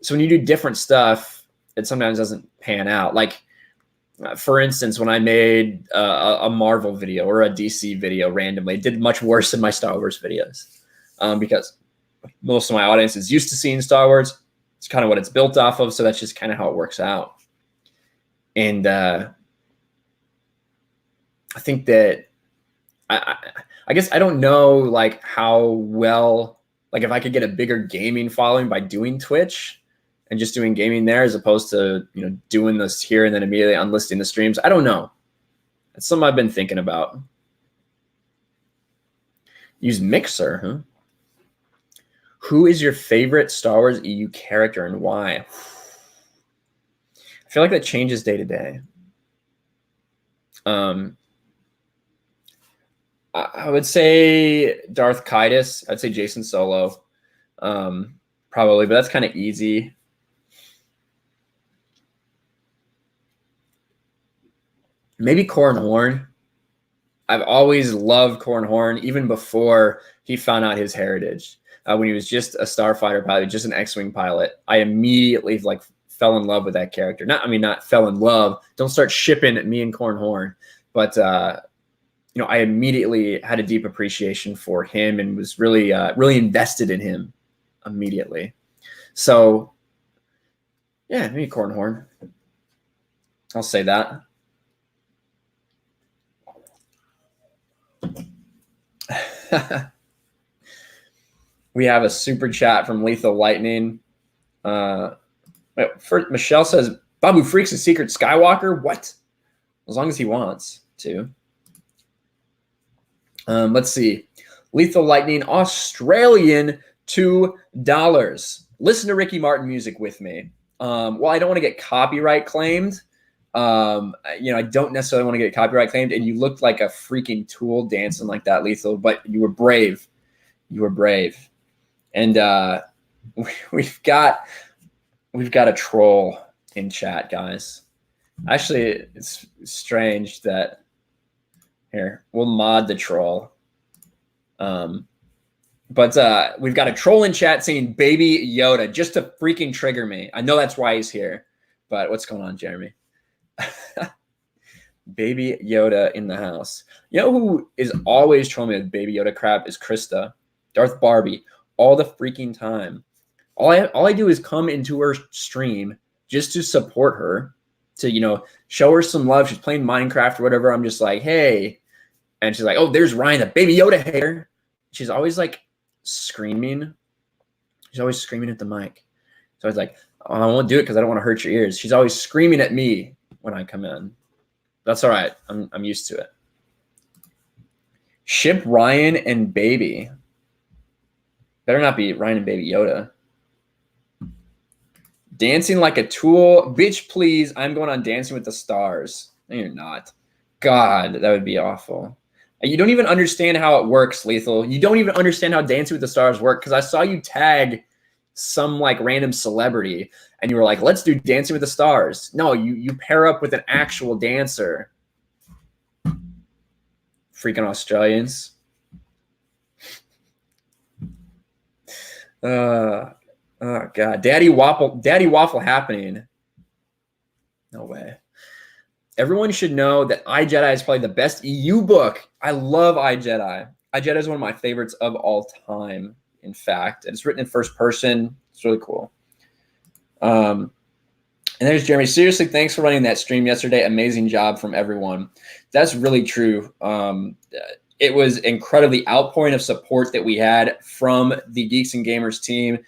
So when you do different stuff, it sometimes doesn't pan out. Like, for instance, when I made a Marvel video or a DC video randomly, it did much worse than my Star Wars videos because most of my audience is used to seeing Star Wars. It's kind of what it's built off of, so that's just kind of how it works out. And I think that I guess I don't know, like, how well, like, if I could get a bigger gaming following by doing Twitch and just doing gaming there as opposed to, you know, doing this here and then immediately unlisting the streams. I don't know. That's something I've been thinking about. Use Mixer, huh? Who is your favorite Star Wars EU character and why? I feel like that changes day to day. I would say Darth Kaitis. I'd say Jason Solo, probably, but that's kind of easy. Maybe Corran Horn. I've always loved Corran Horn, even before he found out his heritage. When he was just a starfighter pilot, just an X-wing pilot, I immediately like fell in love with that character. Not fell in love. Don't start shipping me and Corran Horn, but you know, I immediately had a deep appreciation for him and was really, really invested in him immediately. So, yeah, maybe Corran Horn. I'll say that. We have a super chat from Lethal Lightning. First, Michelle says, Babu Freak's a secret Skywalker? What? As long as he wants to. Let's see. Lethal Lightning, Australian, $2. Listen to Ricky Martin music with me. Well, I don't want to get copyright claimed. You know, I don't necessarily want to get copyright claimed. And you looked like a freaking tool dancing like that, Lethal, but you were brave. You were brave. And we've got a troll in chat, guys. Actually, it's strange that here, we'll mod the troll. But we've got a troll in chat saying Baby Yoda just to freaking trigger me. I know that's why he's here. But what's going on, Jeremy? Baby Yoda in the house. You know who is always trolling me with Baby Yoda crap is Krista, Darth Barbie, all the freaking time. All I do is come into her stream just to support her, to, you know, show her some love. She's playing Minecraft or whatever. I'm just like, hey. And she's like, oh, there's Ryan, the Baby Yoda hater. She's always like screaming. She's always screaming at the mic. So I was like, oh, I won't do it because I don't want to hurt your ears. She's always screaming at me when I come in. That's all right. I'm used to it. Ship Ryan and Baby. Better not be Ryan and Baby Yoda. Dancing like a tool. Bitch, please. I'm going on Dancing with the Stars. No, you're not. God, that would be awful. You don't even understand how it works, Lethal. You don't even understand how Dancing with the Stars work because I saw you tag some like random celebrity and you were like, let's do Dancing with the Stars. No, you pair up with an actual dancer. Freaking Australians. Oh God. Daddy Waffle happening. No way. Everyone should know that iJedi is probably the best EU book. I love iJedi. iJedi is one of my favorites of all time, in fact. And it's written in first person. It's really cool. And there's Jeremy. Seriously, thanks for running that stream yesterday. Amazing job from everyone. That's really true. it was incredibly outpouring of support that we had from the Geeks and Gamers team,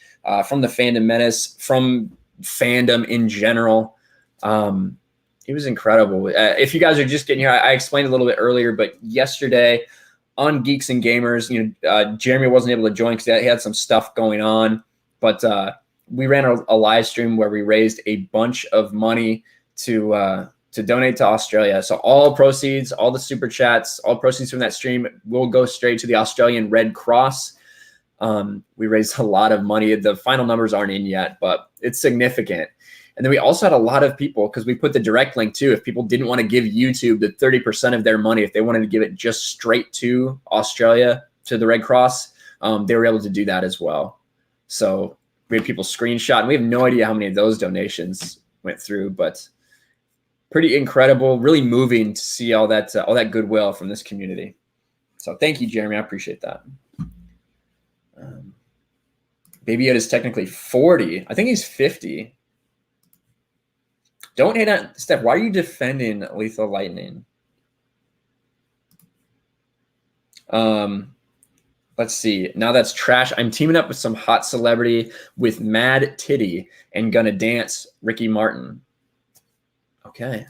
from the Fandom Menace, from fandom in general. It was incredible. If you guys are just getting here, I explained a little bit earlier, but yesterday on Geeks and Gamers, Jeremy wasn't able to join because he had some stuff going on, but we ran a live stream where we raised a bunch of money to donate to Australia. So all proceeds, all the super chats, all proceeds from that stream will go straight to the Australian Red Cross. We raised a lot of money. The final numbers aren't in yet, but it's significant. And then we also had a lot of people, because we put the direct link too, if people didn't want to give YouTube the 30% of their money, if they wanted to give it just straight to Australia, to the Red Cross, they were able to do that as well. So we had people screenshot, and we have no idea how many of those donations went through, but pretty incredible, really moving to see all that goodwill from this community. So thank you, Jeremy. I appreciate that. Baby Yoda is technically 40. I think he's 50. Don't hate on Steph. Why are you defending Lethal Lightning? Let's see. Now that's trash. I'm teaming up with some hot celebrity with Mad Titty and gonna dance Ricky Martin. Okay.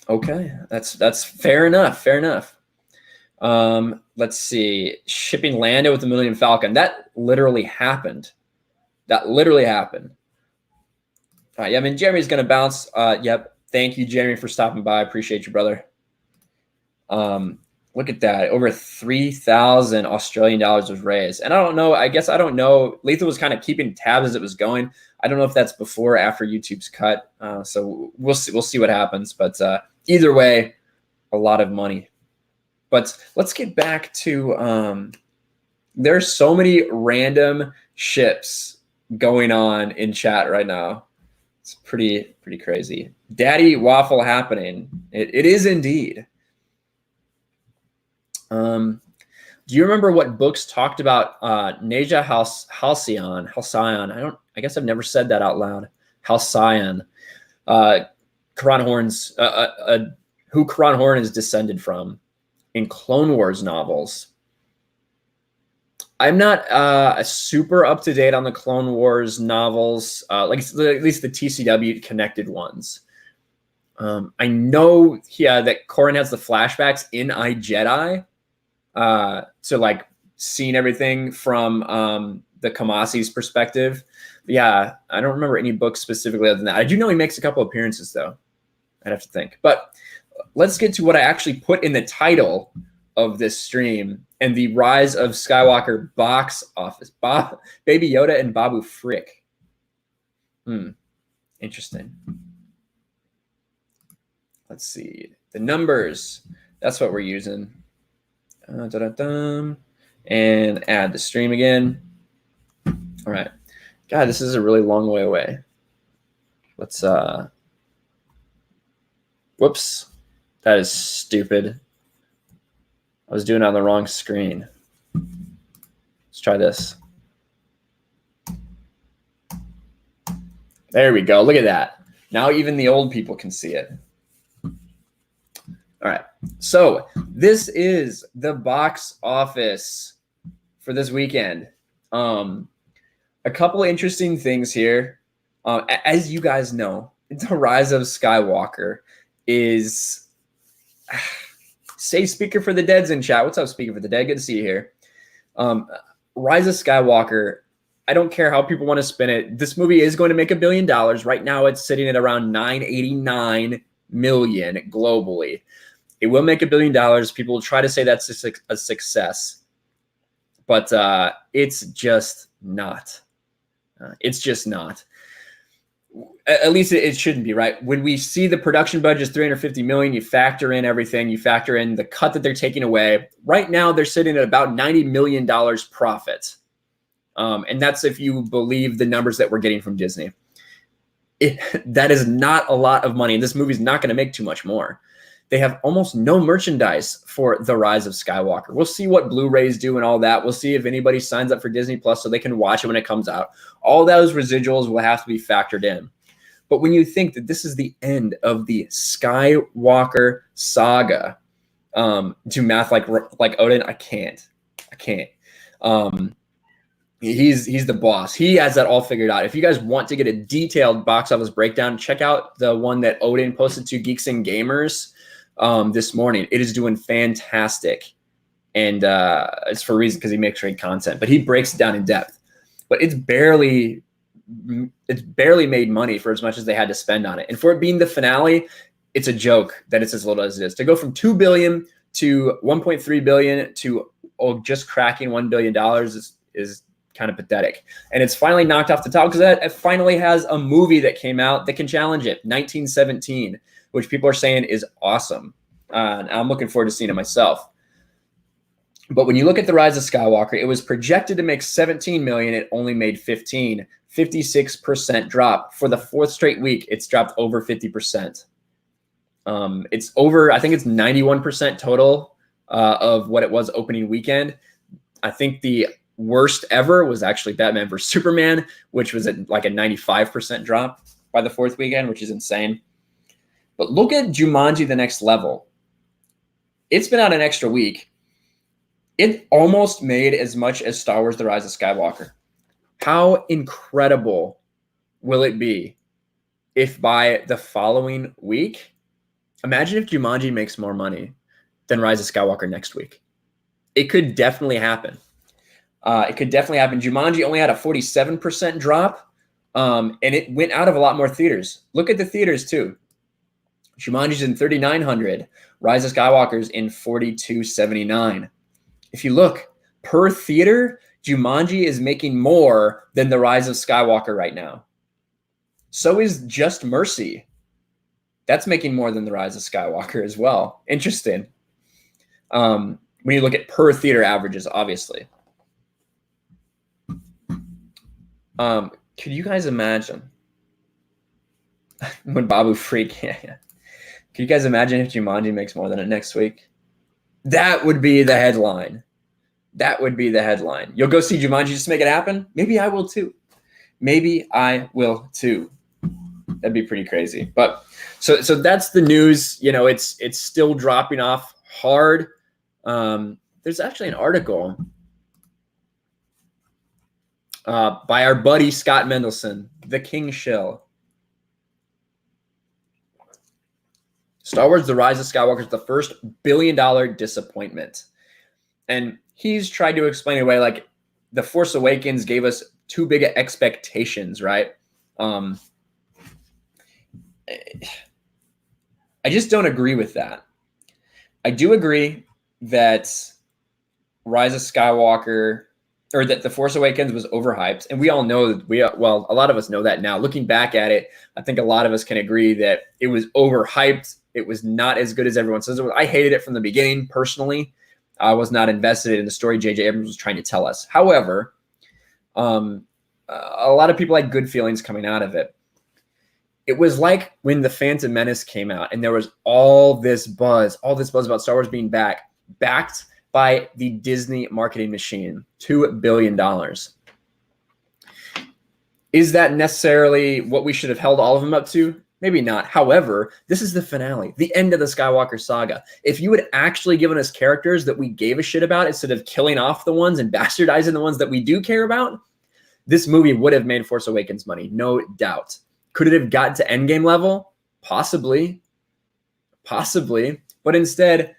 Okay. That's fair enough. Fair enough. Let's see. Shipping Lando with the Millennium Falcon. That literally happened. That literally happened. All right, yeah, I mean, Jeremy's going to bounce. Yep. Thank you, Jeremy, for stopping by. I appreciate you, brother. Look at that. Over 3,000 Australian dollars was raised. And I don't know. I guess I don't know. Lethal was kind of keeping tabs as it was going. I don't know if that's before or after YouTube's cut. So we'll see what happens. But either way, a lot of money. But let's get back to there's so many random ships going on in chat right now. It's pretty crazy. Daddy waffle happening. It is indeed. Do you remember what books talked about Neja Halcyon? I guess I've never said that out loud. Halcyon. Karan Horn's who Karan Horn is descended from in Clone Wars novels. I'm not super up to date on the Clone Wars novels, like at least the TCW connected ones. I know, that Corrin has the flashbacks in iJedi, so like seeing everything from the Kamasi's perspective. Yeah, I don't remember any books specifically other than that. I do know he makes a couple appearances though. I'd have to think. But let's get to what I actually put in the title of this stream and the Rise of Skywalker box office. Baby Yoda and Babu Frick. Interesting. Let's see. The numbers. That's what we're using. And add the stream again. All right. God, this is a really long way away. Let's whoops. That is stupid. I was doing it on the wrong screen. Let's try this. There we go. Look at that. Now even the old people can see it. All right. So this is the box office for this weekend. A couple of interesting things here. As you guys know, The Rise of Skywalker is... Say Speaker for the Dead's in chat. What's up, Speaker for the Dead? Good to see you here. Rise of Skywalker, I don't care how people want to spin it. This movie is going to make $1 billion. Right now it's sitting at around 989 million globally. It will make $1 billion. People will try to say that's a success. But it's just not. It's just not. At least it shouldn't be, right? When we see the production budget is $350 million, you factor in everything. You factor in the cut that they're taking away. Right now, they're sitting at about $90 million profit. And that's if you believe the numbers that we're getting from Disney. That is not a lot of money. This movie's not going to make too much more. They have almost no merchandise for The Rise of Skywalker. We'll see what Blu-rays do and all that. We'll see if anybody signs up for Disney Plus so they can watch it when it comes out. All those residuals will have to be factored in. But when you think that this is the end of the Skywalker saga, do math like Odin. I can't. He's the boss. He has that all figured out. If you guys want to get a detailed box office breakdown, check out the one that Odin posted to Geeks and Gamers this morning. It is doing fantastic, and it's for a reason, because he makes great content. But he breaks it down in depth. But it's barely made money for as much as they had to spend on it. And for it being the finale, it's a joke that it's as little as it is. To go from $2 billion to $1.3 billion to just cracking $1 billion is kind of pathetic. And it's finally knocked off the top because it finally has a movie that came out that can challenge it, 1917, which people are saying is awesome. And I'm looking forward to seeing it myself. But when you look at The Rise of Skywalker, it was projected to make 17 million. It only made 15, 56% drop. For the fourth straight week, it's dropped over 50%. It's over, I think it's 91% total of what it was opening weekend. I think the worst ever was actually Batman vs Superman, which was at like a 95% drop by the fourth weekend, which is insane. But look at Jumanji: The Next Level. It's been out an extra week. It almost made as much as Star Wars: The Rise of Skywalker. How incredible will it be if by the following week, imagine if Jumanji makes more money than Rise of Skywalker next week. It could definitely happen. Jumanji only had a 47% drop, and it went out of a lot more theaters. Look at the theaters too. Jumanji's in 3,900. Rise of Skywalker's in 4,279. If you look per theater, Jumanji is making more than The Rise of Skywalker right now. So is Just Mercy. That's making more than The Rise of Skywalker as well. Interesting. When you look at per theater averages, obviously. Could you guys imagine when Babu Freak? Yeah. Could you guys imagine if Jumanji makes more than it next week? That would be the headline. That would be the headline. You'll go see Jumanji just to make it happen? Maybe I will too. Maybe I will too. That'd be pretty crazy. But so that's the news. You know, it's still dropping off hard. There's actually an article by our buddy Scott Mendelson, The King Shill. Star Wars: The Rise of Skywalker is the first billion-dollar disappointment. And he's tried to explain it away like The Force Awakens gave us too big of expectations, right? I just don't agree with that. I do agree that Rise of Skywalker, or that The Force Awakens was overhyped. And we all know that well, a lot of us know that now. Looking back at it, I think a lot of us can agree that it was overhyped. It was not as good as everyone says it was. I hated it from the beginning, personally. I was not invested in the story J.J. Abrams was trying to tell us. However, a lot of people had good feelings coming out of it. It was like when The Phantom Menace came out and there was all this buzz about Star Wars being backed by the Disney marketing machine, $2 billion. Is that necessarily what we should have held all of them up to? Maybe not. However, this is the finale, the end of the Skywalker saga. If you had actually given us characters that we gave a shit about instead of killing off the ones and bastardizing the ones that we do care about, this movie would have made Force Awakens money, no doubt. Could it have gotten to Endgame level? Possibly. But instead,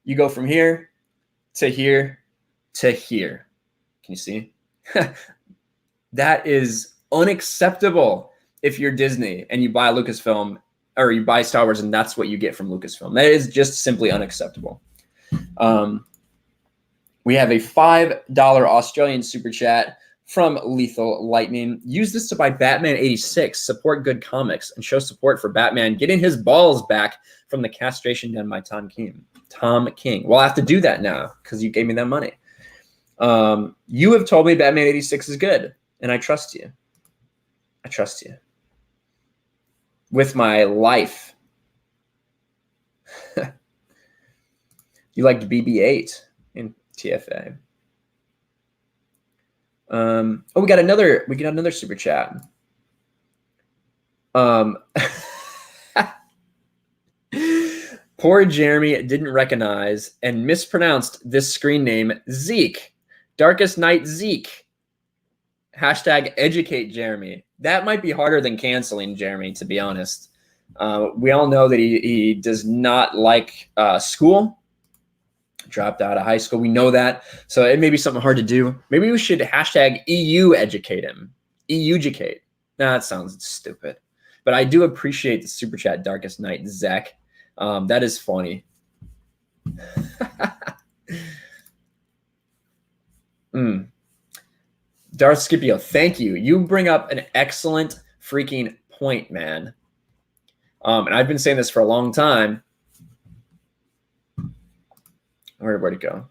you go from here to here to here. Can you see? That is unacceptable if you're Disney and you buy Lucasfilm, or you buy Star Wars and that's what you get from Lucasfilm. That is just simply unacceptable. We have a $5 Australian super chat from Lethal Lightning. Use this to buy Batman 86, support good comics, and show support for Batman getting his balls back from the castration done by Tom King. Well, I have to do that now because you gave me that money. You have told me Batman 86 is good, and I trust you. I trust you. With my life. You liked BB-8 in TFA. We got another super chat. Poor Jeremy didn't recognize and mispronounced this screen name Zeke. Darkest Night Zeke. Hashtag educate Jeremy. That might be harder than canceling Jeremy, to be honest. We all know that he does not like school. Dropped out of high school. We know that. So it may be something hard to do. Maybe we should hashtag EU educate him. EU educate. Nah, that sounds stupid. But I do appreciate the super chat, Darkest Night Zach. That is funny. Darth Scipio, thank you. You bring up an excellent freaking point, man. And I've been saying this for a long time. Where'd it go?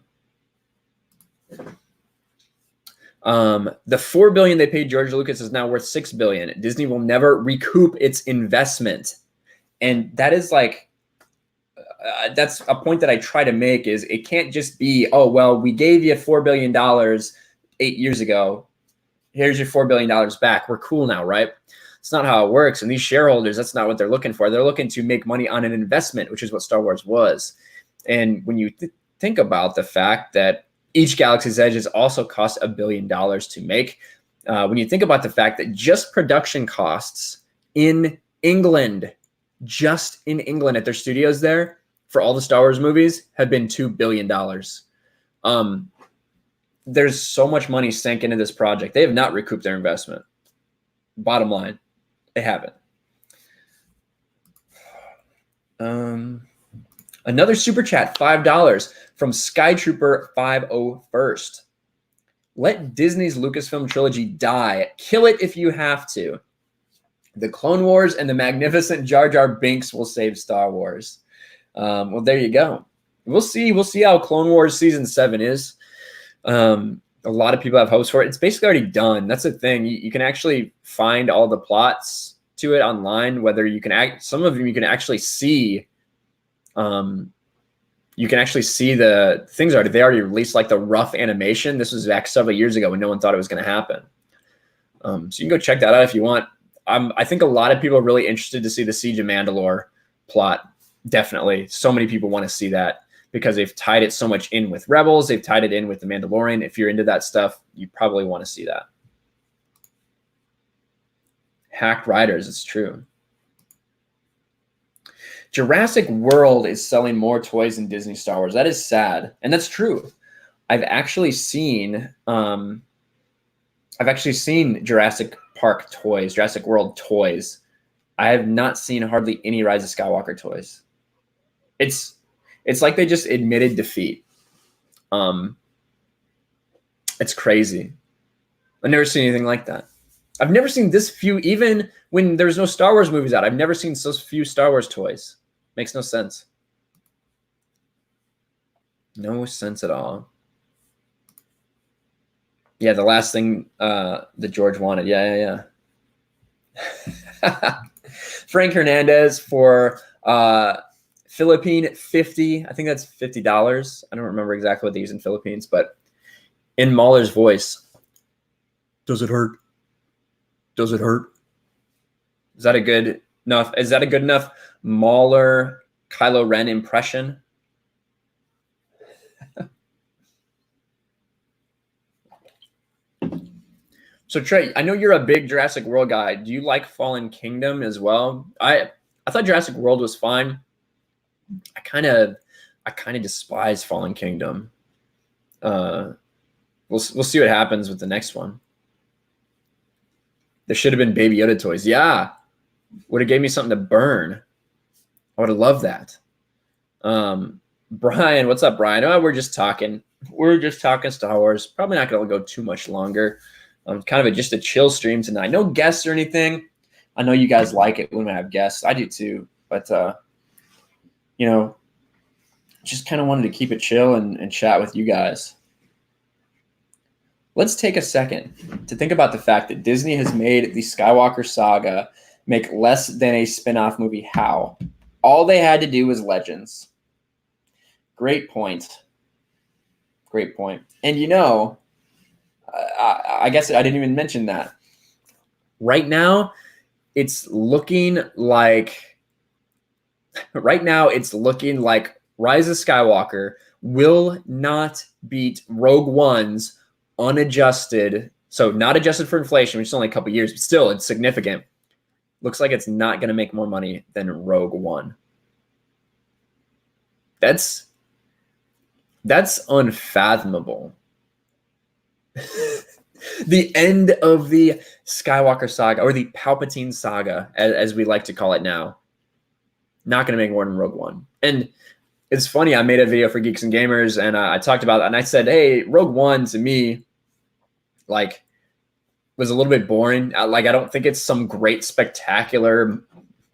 The $4 billion they paid George Lucas is now worth $6 billion. Disney will never recoup its investment, and that is like that's a point that I try to make. Is it can't just be, oh well, we gave you $4 billion 8 years ago. Here's your $4 billion back. We're cool now, right? It's not how it works. And these shareholders, that's not what they're looking for. They're looking to make money on an investment, which is what Star Wars was. And when you think about the fact that each Galaxy's Edge has also cost $1 billion to make, when you think about the fact that just production costs in England, just in England at their studios there for all the Star Wars movies have been $2 billion. There's so much money sank into this project. They have not recouped their investment. Bottom line, they haven't. Another super chat, $5 from Skytrooper 501st. Let Disney's Lucasfilm trilogy die. Kill it if you have to. The Clone Wars and the magnificent Jar Jar Binks will save Star Wars. Well, there you go. We'll see. We'll see how Clone Wars Season 7 is. A lot of people have hopes for it. It's basically already done. That's the thing. You can actually find all the plots to it online, whether you can some of them you can actually see. You can actually see the things they already released, like the rough animation. This was back several years ago when no one thought it was going to happen. So you can go check that out if you want. I think a lot of people are really interested to see the Siege of Mandalore plot. Definitely. So many people want to see that because they've tied it so much in with Rebels. They've tied it in with the Mandalorian. If you're into that stuff, you probably want to see that. Hacked Riders, it's true. Jurassic World is selling more toys than Disney Star Wars. That is sad, and that's true. I've actually seen Jurassic Park toys, Jurassic World toys. I have not seen hardly any Rise of Skywalker toys. It's like they just admitted defeat. It's crazy. I've never seen anything like that. I've never seen this few, even when there's no Star Wars movies out. I've never seen so few Star Wars toys. Makes no sense. No sense at all. Yeah, the last thing that George wanted. Yeah. Frank Hernandez for Philippine 50. I think that's $50. I don't remember exactly what they use in Philippines, but in Mahler's voice. Does it hurt? Does it hurt? Is that a good enough Mahler Kylo Ren impression? So Trey, I know you're a big Jurassic World guy. Do you like Fallen Kingdom as well? I thought Jurassic World was fine. I kind of despise Fallen Kingdom. We'll see what happens with the next one. There should have been Baby Yoda toys. Yeah. Would have gave me something to burn. I would have loved that. Brian, what's up, Brian? Oh, we're just talking. We're just talking Star Wars. Probably not going to go too much longer. Kind of just a chill stream tonight. No guests or anything. I know you guys like it when I have guests. I do too. But, just kind of wanted to keep it chill and chat with you guys. Let's take a second to think about the fact that Disney has made the Skywalker saga make less than a spin-off movie. How? All they had to do was Legends. Great point. Great point. And I guess I didn't even mention that. Right now, it's looking like Right now, it's looking like Rise of Skywalker will not beat Rogue One's unadjusted, so not adjusted for inflation, which is only a couple years, but still it's significant. Looks like it's not going to make more money than Rogue One. That's unfathomable. The end of the Skywalker saga, or the Palpatine saga, as we like to call it now, not going to make more than Rogue One. And it's funny, I made a video for Geeks and Gamers, and I talked about it, and I said, hey, Rogue One to me, like, was a little bit boring. Like, I don't think it's some great spectacular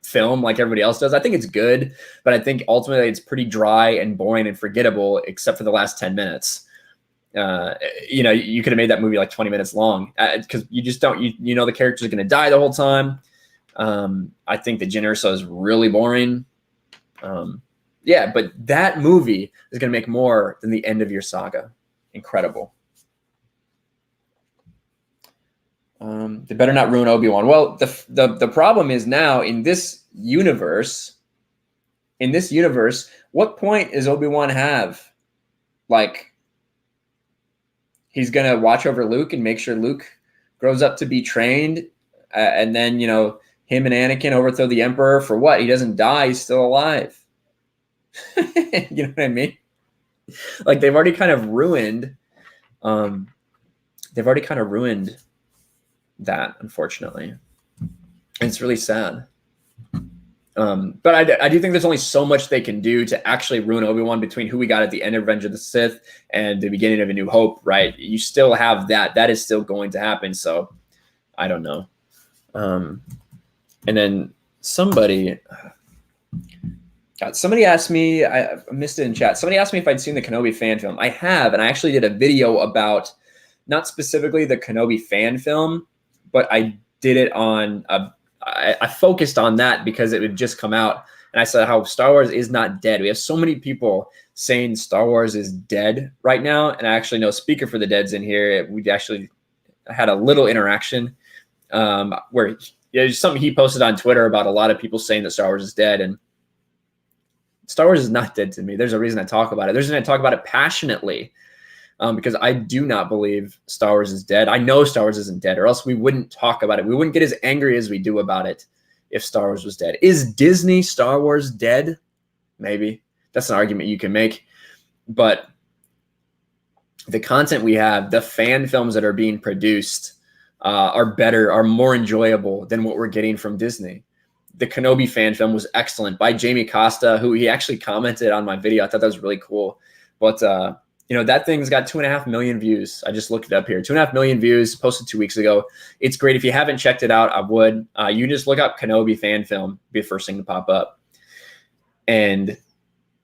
film like everybody else does. I think it's good, but I think ultimately it's pretty dry and boring and forgettable, except for the last 10 minutes. You know, you could have made that movie like 20 minutes long, because you just don't, you know, the characters are going to die the whole time. I think the Jyn Erso is really boring. Yeah, but that movie is going to make more than the end of your saga. Incredible. They better not ruin Obi-Wan. Well, the problem is now in this universe, what point does Obi-Wan have? Like, he's going to watch over Luke and make sure Luke grows up to be trained. And then, you know, him and Anakin overthrow the Emperor for what? He doesn't die. He's still alive. You know what I mean? Like, they've already kind of ruined that, unfortunately. And it's really sad. But I do think there's only so much they can do to actually ruin Obi-Wan between who we got at the end of Revenge of the Sith and the beginning of A New Hope, right? You still have that. That is still going to happen. So I don't know. And then somebody asked me, I missed it in chat. Somebody asked me if I'd seen the Kenobi fan film. I have, and I actually did a video about not specifically the Kenobi fan film, but I did it on I focused on that because it would just come out, and I said how Star Wars is not dead. We have so many people saying Star Wars is dead right now, and I actually know Speaker for the Dead's in here. We actually had a little interaction where there's something he posted on Twitter about a lot of people saying that Star Wars is dead, and Star Wars is not dead to me. There's a reason I talk about it. There's a reason I talk about it passionately. Because I do not believe Star Wars is dead. I know Star Wars isn't dead, or else we wouldn't talk about it. We wouldn't get as angry as we do about it if Star Wars was dead. Is Disney Star Wars dead? Maybe. That's an argument you can make. But the content we have, the fan films that are being produced are better, are more enjoyable than what we're getting from Disney. The Kenobi fan film was excellent by Jamie Costa, who he actually commented on my video. I thought that was really cool. But you know, that thing's got 2.5 million views. I just looked it up here. 2.5 million views, posted 2 weeks ago. It's great. If you haven't checked it out, I would. You just look up Kenobi fan film, be the first thing to pop up. And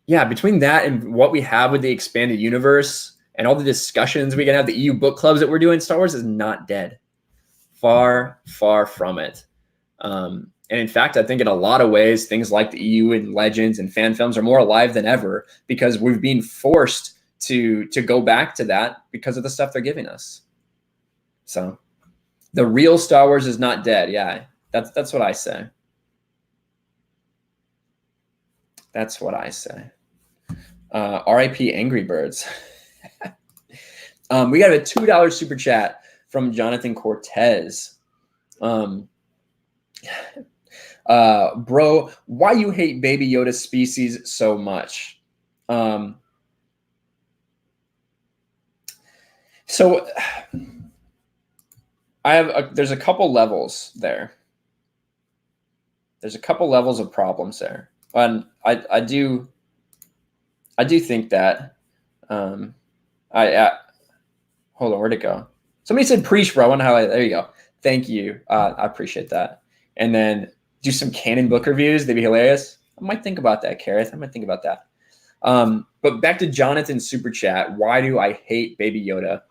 yeah, between that and what we have with the expanded universe and all the discussions we can have, the EU book clubs that we're doing, Star Wars is not dead. Far, far from it. And in fact, I think in a lot of ways, things like the EU and Legends and fan films are more alive than ever because we've been forced to go back to that because of the stuff they're giving us. So the real Star Wars is not dead. Yeah, that's what I say. That's what I say. RIP Angry Birds. We got a $2 super chat from Jonathan Cortez. Bro, why you hate Baby Yoda species so much? So there's a couple levels there. There's a couple levels of problems there. And I do think that hold on, where'd it go? Somebody said preach, bro. I wonder how there you go. Thank you. I appreciate that. And then do some canon book reviews. They'd be hilarious. I might think about that, Kareth. I might think about that. But back to Jonathan's super chat. Why do I hate Baby Yoda?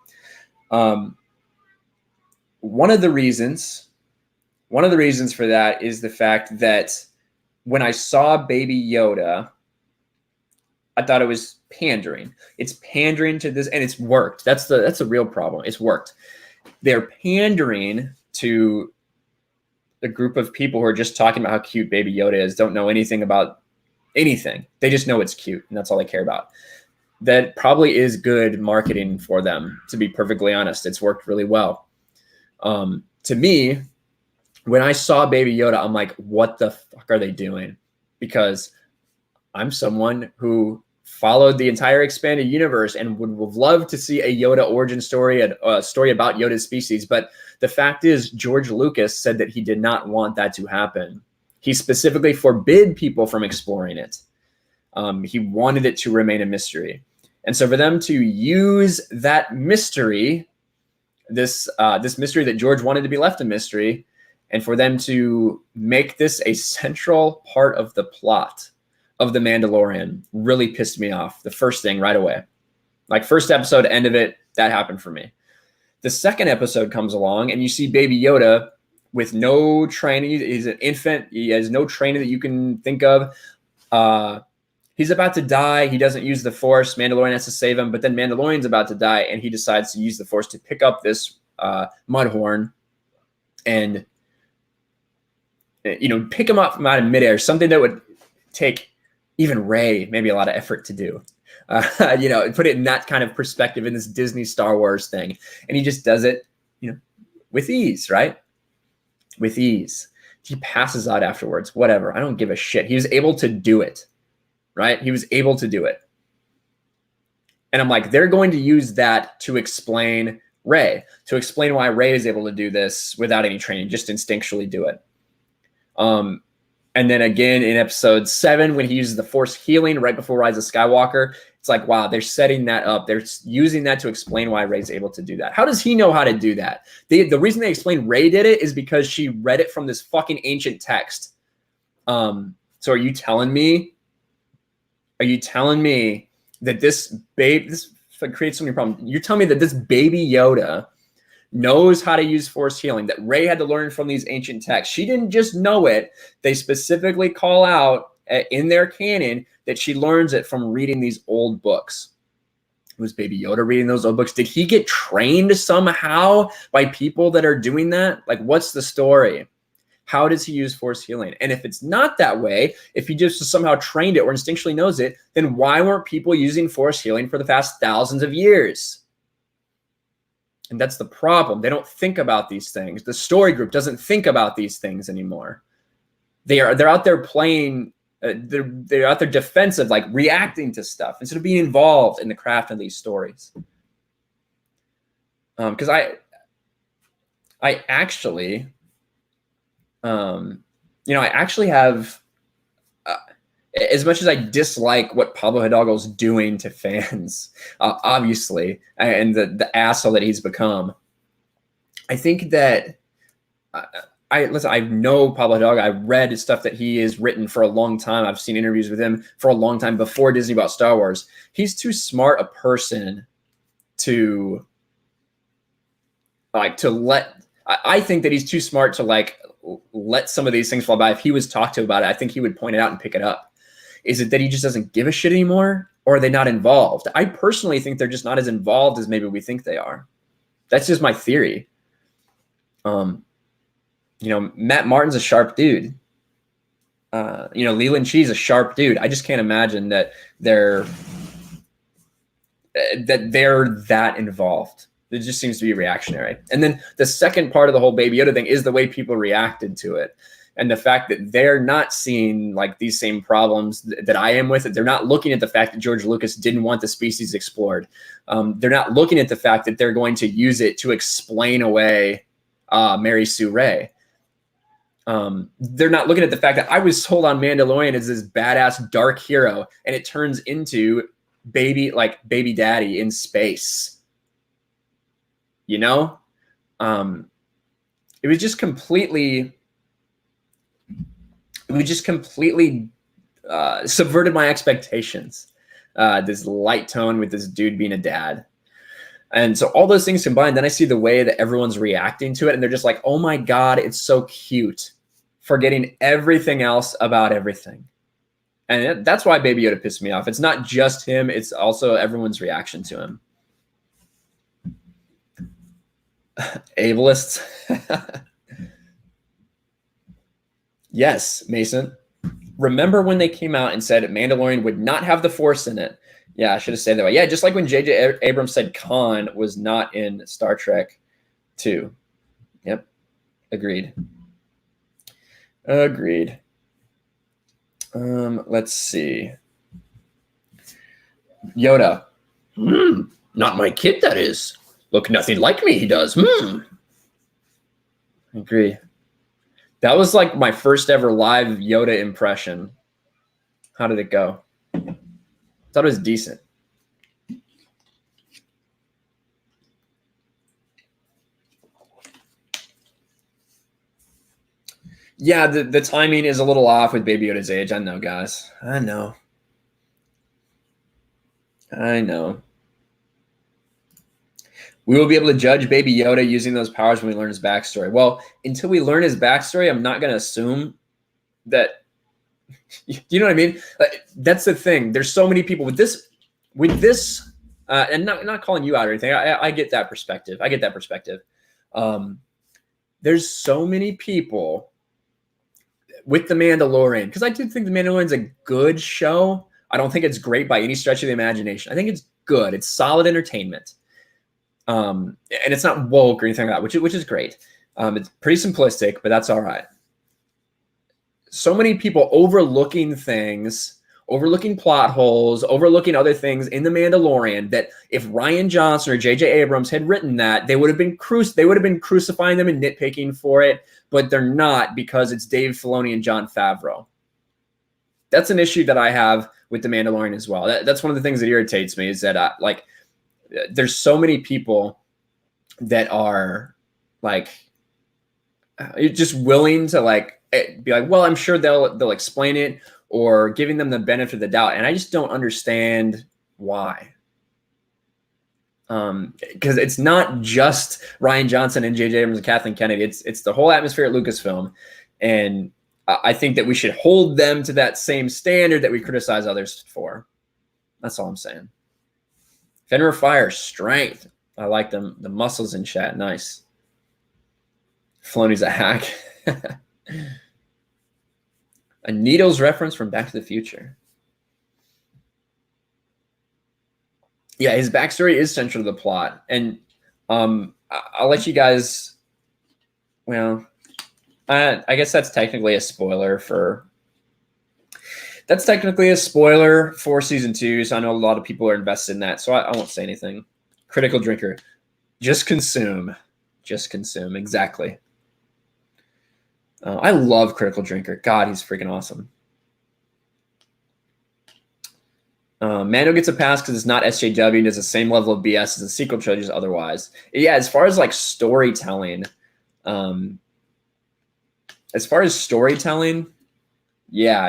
One of the reasons for that is the fact that when I saw Baby Yoda, I thought it was pandering. It's pandering to this, and it's worked. That's a real problem. It's worked. They're pandering to the group of people who are just talking about how cute Baby Yoda is, don't know anything about anything. They just know it's cute, and that's all they care about. That probably is good marketing for them, to be perfectly honest. It's worked really well. To me, when I saw Baby Yoda, I'm like, what the fuck are they doing? Because I'm someone who followed the entire expanded universe and would have loved to see a Yoda origin story, a story about Yoda's species. But the fact is, George Lucas said that he did not want that to happen. He specifically forbid people from exploring it. He wanted it to remain a mystery. And so for them to use that mystery, this mystery that George wanted to be left a mystery, and for them to make this a central part of the plot of The Mandalorian really pissed me off. The first thing right away. Like first episode, end of it, that happened for me. The second episode comes along and you see Baby Yoda with no training. He's an infant. He has no training that you can think of. He's about to die. He doesn't use the Force. Mandalorian has to save him, but then Mandalorian's about to die and he decides to use the Force to pick up this mud horn and pick him up from out of midair, something that would take even Rey maybe a lot of effort to do. Put it in that kind of perspective in this Disney Star Wars thing. And he just does it, with ease, right? With ease. He passes out afterwards, whatever. I don't give a shit. He was able to do it, right? He was able to do it. And I'm like, they're going to use that to explain Rey, to explain why Rey is able to do this without any training, just instinctually do it. And then again in episode 7, when he uses the Force healing right before Rise of Skywalker, it's like, wow, they're setting that up. They're using that to explain why Rey's able to do that. How does he know how to do that? The reason they explain Rey did it is because she read it from this fucking ancient text. So are you telling me that this creates so many problems? You're telling me that this Baby Yoda knows how to use Force healing, that Rey had to learn from these ancient texts. She didn't just know it. They specifically call out in their canon that she learns it from reading these old books. Was Baby Yoda reading those old books? Did he get trained somehow by people that are doing that? Like, what's the story? How does he use Force healing? And if it's not that way, if he just somehow trained it or instinctually knows it, then why weren't people using Force healing for the past thousands of years? And that's the problem. They don't think about these things. The story group doesn't think about these things anymore. They're out there playing. They're out there defensive, like reacting to stuff instead of being involved in the craft of these stories. Because I actually, I actually have. As much as I dislike what Pablo Hidalgo's doing to fans, obviously, and the asshole that he's become, I think that I know Pablo Hidalgo. I've read his stuff that he has written for a long time. I've seen interviews with him for a long time before Disney bought Star Wars. He's too smart a person to let. I think that he's too smart to let some of these things fall by. If he was talked to about it, I think he would point it out and pick it up. Is it that he just doesn't give a shit anymore? Or are they not involved? I personally think they're just not as involved as maybe we think they are. That's just my theory. Matt Martin's a sharp dude. Leland Chee's a sharp dude. I just can't imagine that they're that involved. It just seems to be reactionary. And then the second part of the whole Baby Yoda thing is the way people reacted to it. And the fact that they're not seeing these same problems that I am with it. They're not looking at the fact that George Lucas didn't want the species explored. They're not looking at the fact that they're going to use it to explain away Mary Sue Ray. They're not looking at the fact that I was sold on Mandalorian as this badass dark hero, and it turns into baby daddy in space. It was just completely subverted my expectations. This light tone with this dude being a dad. And so all those things combined, then I see the way that everyone's reacting to it. And they're just like, oh my God, it's so cute, forgetting everything else about everything. And that's why Baby Yoda pissed me off. It's not just him. It's also everyone's reaction to him. Ableists. Yes, Mason. remember when they came out and said Mandalorian would not have the Force in it? Yeah, I should have said that way. Yeah, just like when J.J. Abrams said Khan was not in Star Trek 2. Yep, agreed. Agreed. Let's see. Yoda. Not my kid, that is. Look nothing like me, he does. Agree. That was like my first ever live Yoda impression. How did it go? Thought it was decent. Yeah, the timing is a little off with Baby Yoda's age. I know, guys. I know. We will be able to judge Baby Yoda using those powers when we learn his backstory. Well, until we learn his backstory, I'm not going to assume that. You know what I mean? That's the thing. There's so many people with this, and not calling you out or anything. I get that perspective. There's so many people with The Mandalorian, because I do think The Mandalorian's a good show. I don't think it's great by any stretch of the imagination. I think it's good. It's solid entertainment. And it's not woke or anything like that, which is great. It's pretty simplistic, but that's all right. So many people overlooking things, overlooking plot holes, overlooking other things in The Mandalorian, that if Rian Johnson or J.J. Abrams had written that, they would have been crucifying them and nitpicking for it, but they're not, because it's Dave Filoni and Jon Favreau. That's an issue that I have with The Mandalorian as well. That's one of the things that irritates me, is that there's so many people that are just willing to be like, well, I'm sure they'll explain it, or giving them the benefit of the doubt. And I just don't understand why. Because it's not just Rian Johnson and J.J. Abrams and Kathleen Kennedy. It's the whole atmosphere at Lucasfilm. And I think that we should hold them to that same standard that we criticize others for. That's all I'm saying. Fenrir Fire, strength. I like them. The muscles in chat. Nice. Filoni's a hack. A Needles reference from Back to the Future. Yeah, his backstory is central to the plot. And I'll let you guys, well, I guess that's technically a spoiler for season 2. So I know a lot of people are invested in that. So I won't say anything. Critical drinker. Just consume. Exactly. I love Critical Drinker. God, he's freaking awesome. Mando gets a pass because it's not SJW and does the same level of BS as the sequel trilogies otherwise. Yeah, as far as storytelling, yeah,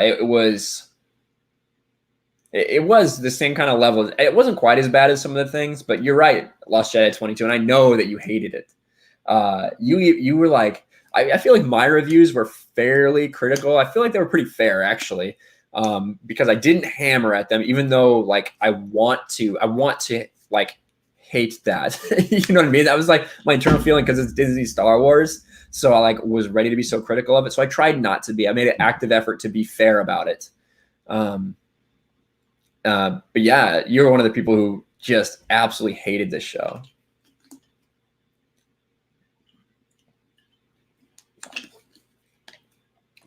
it was the same kind of level. It wasn't quite as bad as some of the things, but you're right, Lost Jedi 22, and I know that you hated it. You were like, I feel like my reviews were fairly critical. I feel like they were pretty fair, actually, because I didn't hammer at them, even though I want to hate that. You know what I mean? That was my internal feeling, because it's Disney Star Wars. So I was ready to be so critical of it. So I tried not to be. I made an active effort to be fair about it. But yeah, you're one of the people who just absolutely hated this show.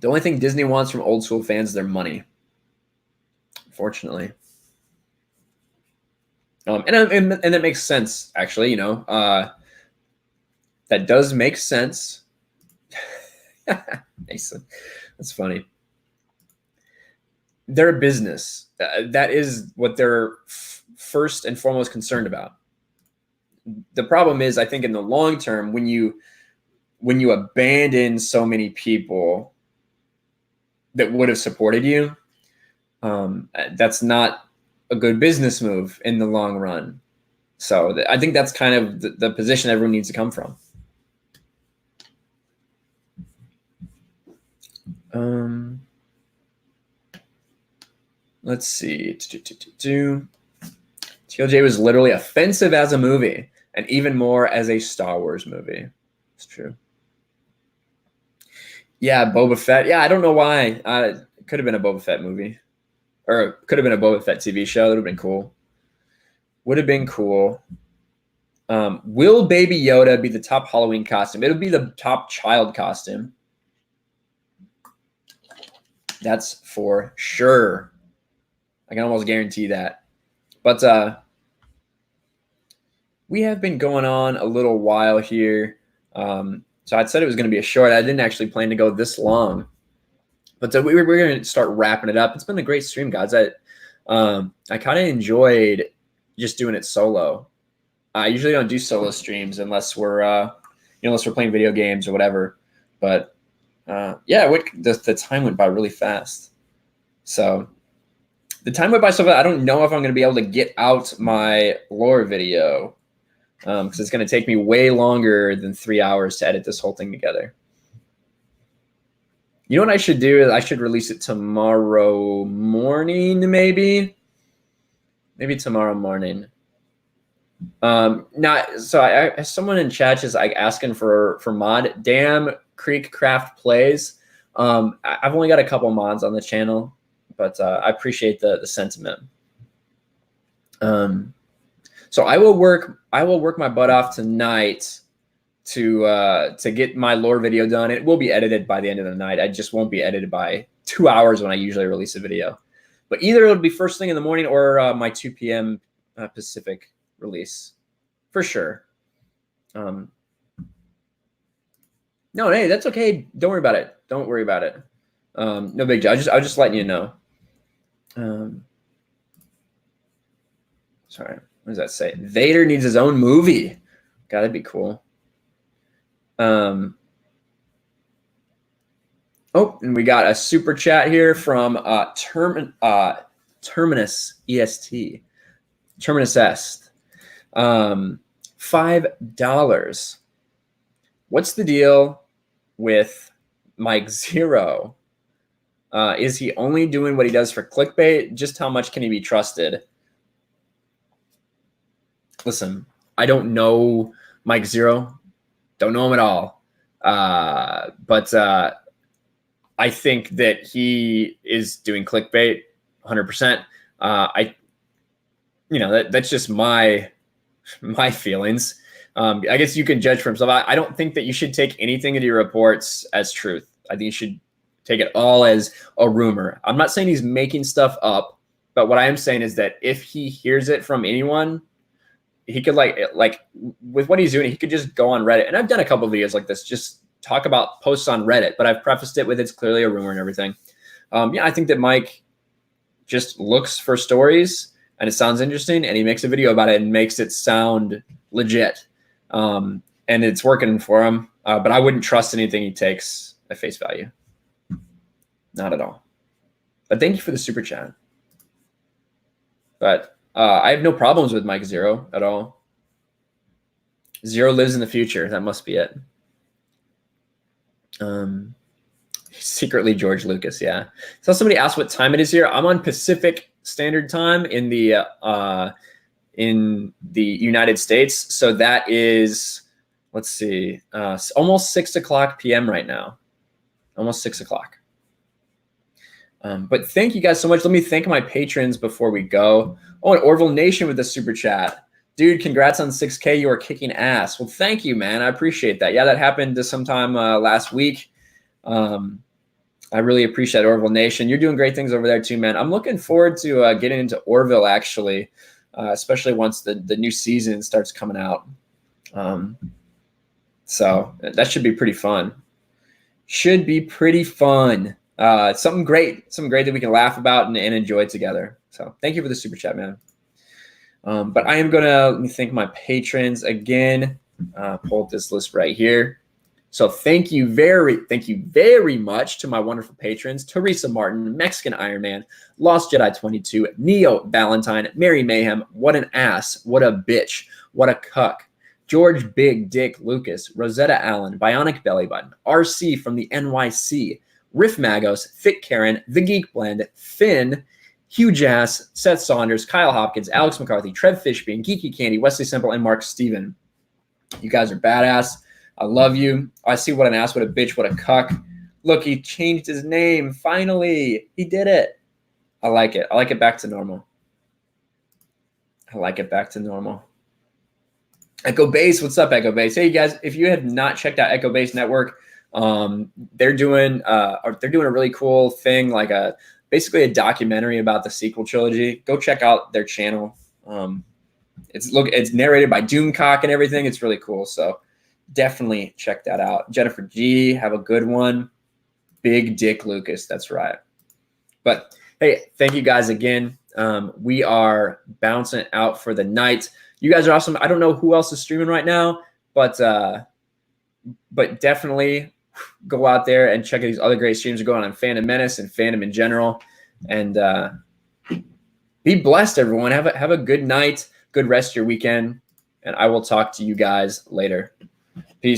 The only thing Disney wants from old school fans is their money, unfortunately. And that makes sense, actually. That does make sense. Mason, that's funny. They're a business. That is what they're first and foremost concerned about. The problem is, I think, in the long term, when you abandon so many people that would have supported you, that's not a good business move in the long run. So I think that's kind of the position everyone needs to come from. Let's see. TLJ was literally offensive as a movie, and even more as a Star Wars movie. It's true. Yeah, Boba Fett. Yeah, I don't know why. Could have been a Boba Fett movie. Or could have been a Boba Fett TV show. That would have been cool. Would have been cool. Will Baby Yoda be the top Halloween costume? It'll be the top child costume. That's for sure. I can almost guarantee that. But we have been going on a little while here. So I'd said it was going to be a short. I didn't actually plan to go this long. But we're going to start wrapping it up. It's been a great stream, guys. I kind of enjoyed just doing it solo. I usually don't do solo streams unless we're unless we're playing video games or whatever. But yeah, the time went by really fast. So the time went by so fast. I don't know if I'm going to be able to get out my lore video because it's going to take me way longer than 3 hours to edit this whole thing together. You know what I should do is I should release it tomorrow morning, maybe tomorrow morning. Someone in chat is like asking for mod. Damn Creek Craft Plays. I've only got a couple mods on the channel, but I appreciate the sentiment. So I will work my butt off tonight to get my lore video done. It will be edited by the end of the night. I just won't be edited by 2 hours when I usually release a video. But either it'll be first thing in the morning or my 2 p.m. Pacific release, for sure. No, hey, that's okay. Don't worry about it. Don't worry about it. No big deal. I was just letting you know. Sorry, what does that say? Vader needs his own movie. God, that'd be cool. Oh, and we got a super chat here from Terminus EST. Terminus Est. $5. What's the deal with Mike Zero? Is he only doing what he does for clickbait? Just how much can he be trusted? Listen, I don't know Mike Zero. Don't know him at all. But I think that he is doing clickbait 100%. That's just my feelings. I guess you can judge for himself. I don't think that you should take anything into your reports as truth. I think you should take it all as a rumor. I'm not saying he's making stuff up, but what I am saying is that if he hears it from anyone, he could like with what he's doing, he could just go on Reddit. And I've done a couple of videos like this, just talk about posts on Reddit, but I've prefaced it with it's clearly a rumor and everything. Yeah, I think that Mike just looks for stories and it sounds interesting and he makes a video about it and makes it sound legit. And it's working for him. But I wouldn't trust anything he takes at face value. Not at all. But thank you for the super chat. But I have no problems with Mike Zero at all. Zero lives in the future. That must be it. Secretly George Lucas, yeah. So somebody asked what time it is here. I'm on Pacific Standard Time in the United States. So that is, let's see, almost 6 o'clock p.m. right now. Almost 6 o'clock. But thank you guys so much. Let me thank my patrons before we go. Oh, and Orville Nation with the super chat. Dude, congrats on 6K. You are kicking ass. Well, thank you, man. I appreciate that. Yeah, that happened sometime last week. I really appreciate Orville Nation. You're doing great things over there too, man. I'm looking forward to getting into Orville, actually, especially once the new season starts coming out. So that should be pretty fun. Should be pretty fun. Something great that we can laugh about and enjoy together. So thank you for the super chat, man. But I am let me thank my patrons again. Pull up this list right here. So thank you very much to my wonderful patrons: Teresa Martin, Mexican Iron Man, Lost Jedi 22, Neo Valentine, Mary Mayhem, What an Ass, What a Bitch, What a Cuck, George Big Dick Lucas, Rosetta Allen, Bionic Belly Button, RC from the NYC, Riff Magos, Thick Karen, The Geek Blend, Finn, Hugh Jass, Seth Saunders, Kyle Hopkins, Alex McCarthy, Trev Fishbein, Geeky Candy, Wesley Simple, and Mark Steven. You guys are badass. I love you. I see What an Ass, What a Bitch, What a Cuck. Look, he changed his name. Finally, he did it. I like it. I like it back to normal. I like it back to normal. Echo Base, what's up, Echo Base? Hey, you guys, if you have not checked out Echo Base Network, they're doing a really cool thing, like basically a documentary about the sequel trilogy. Go check out their channel. It's narrated by Doomcock and everything. It's really cool. So definitely check that out. Jennifer G, have a good one. Big Dick Lucas, that's right. But hey, thank you guys again. We are bouncing out for the night. You guys are awesome. I don't know who else is streaming right now, but definitely go out there and check out these other great streams going on Phantom Menace and Phantom in general. And be blessed, everyone. Have a good night, good rest of your weekend, and I will talk to you guys later. Peace.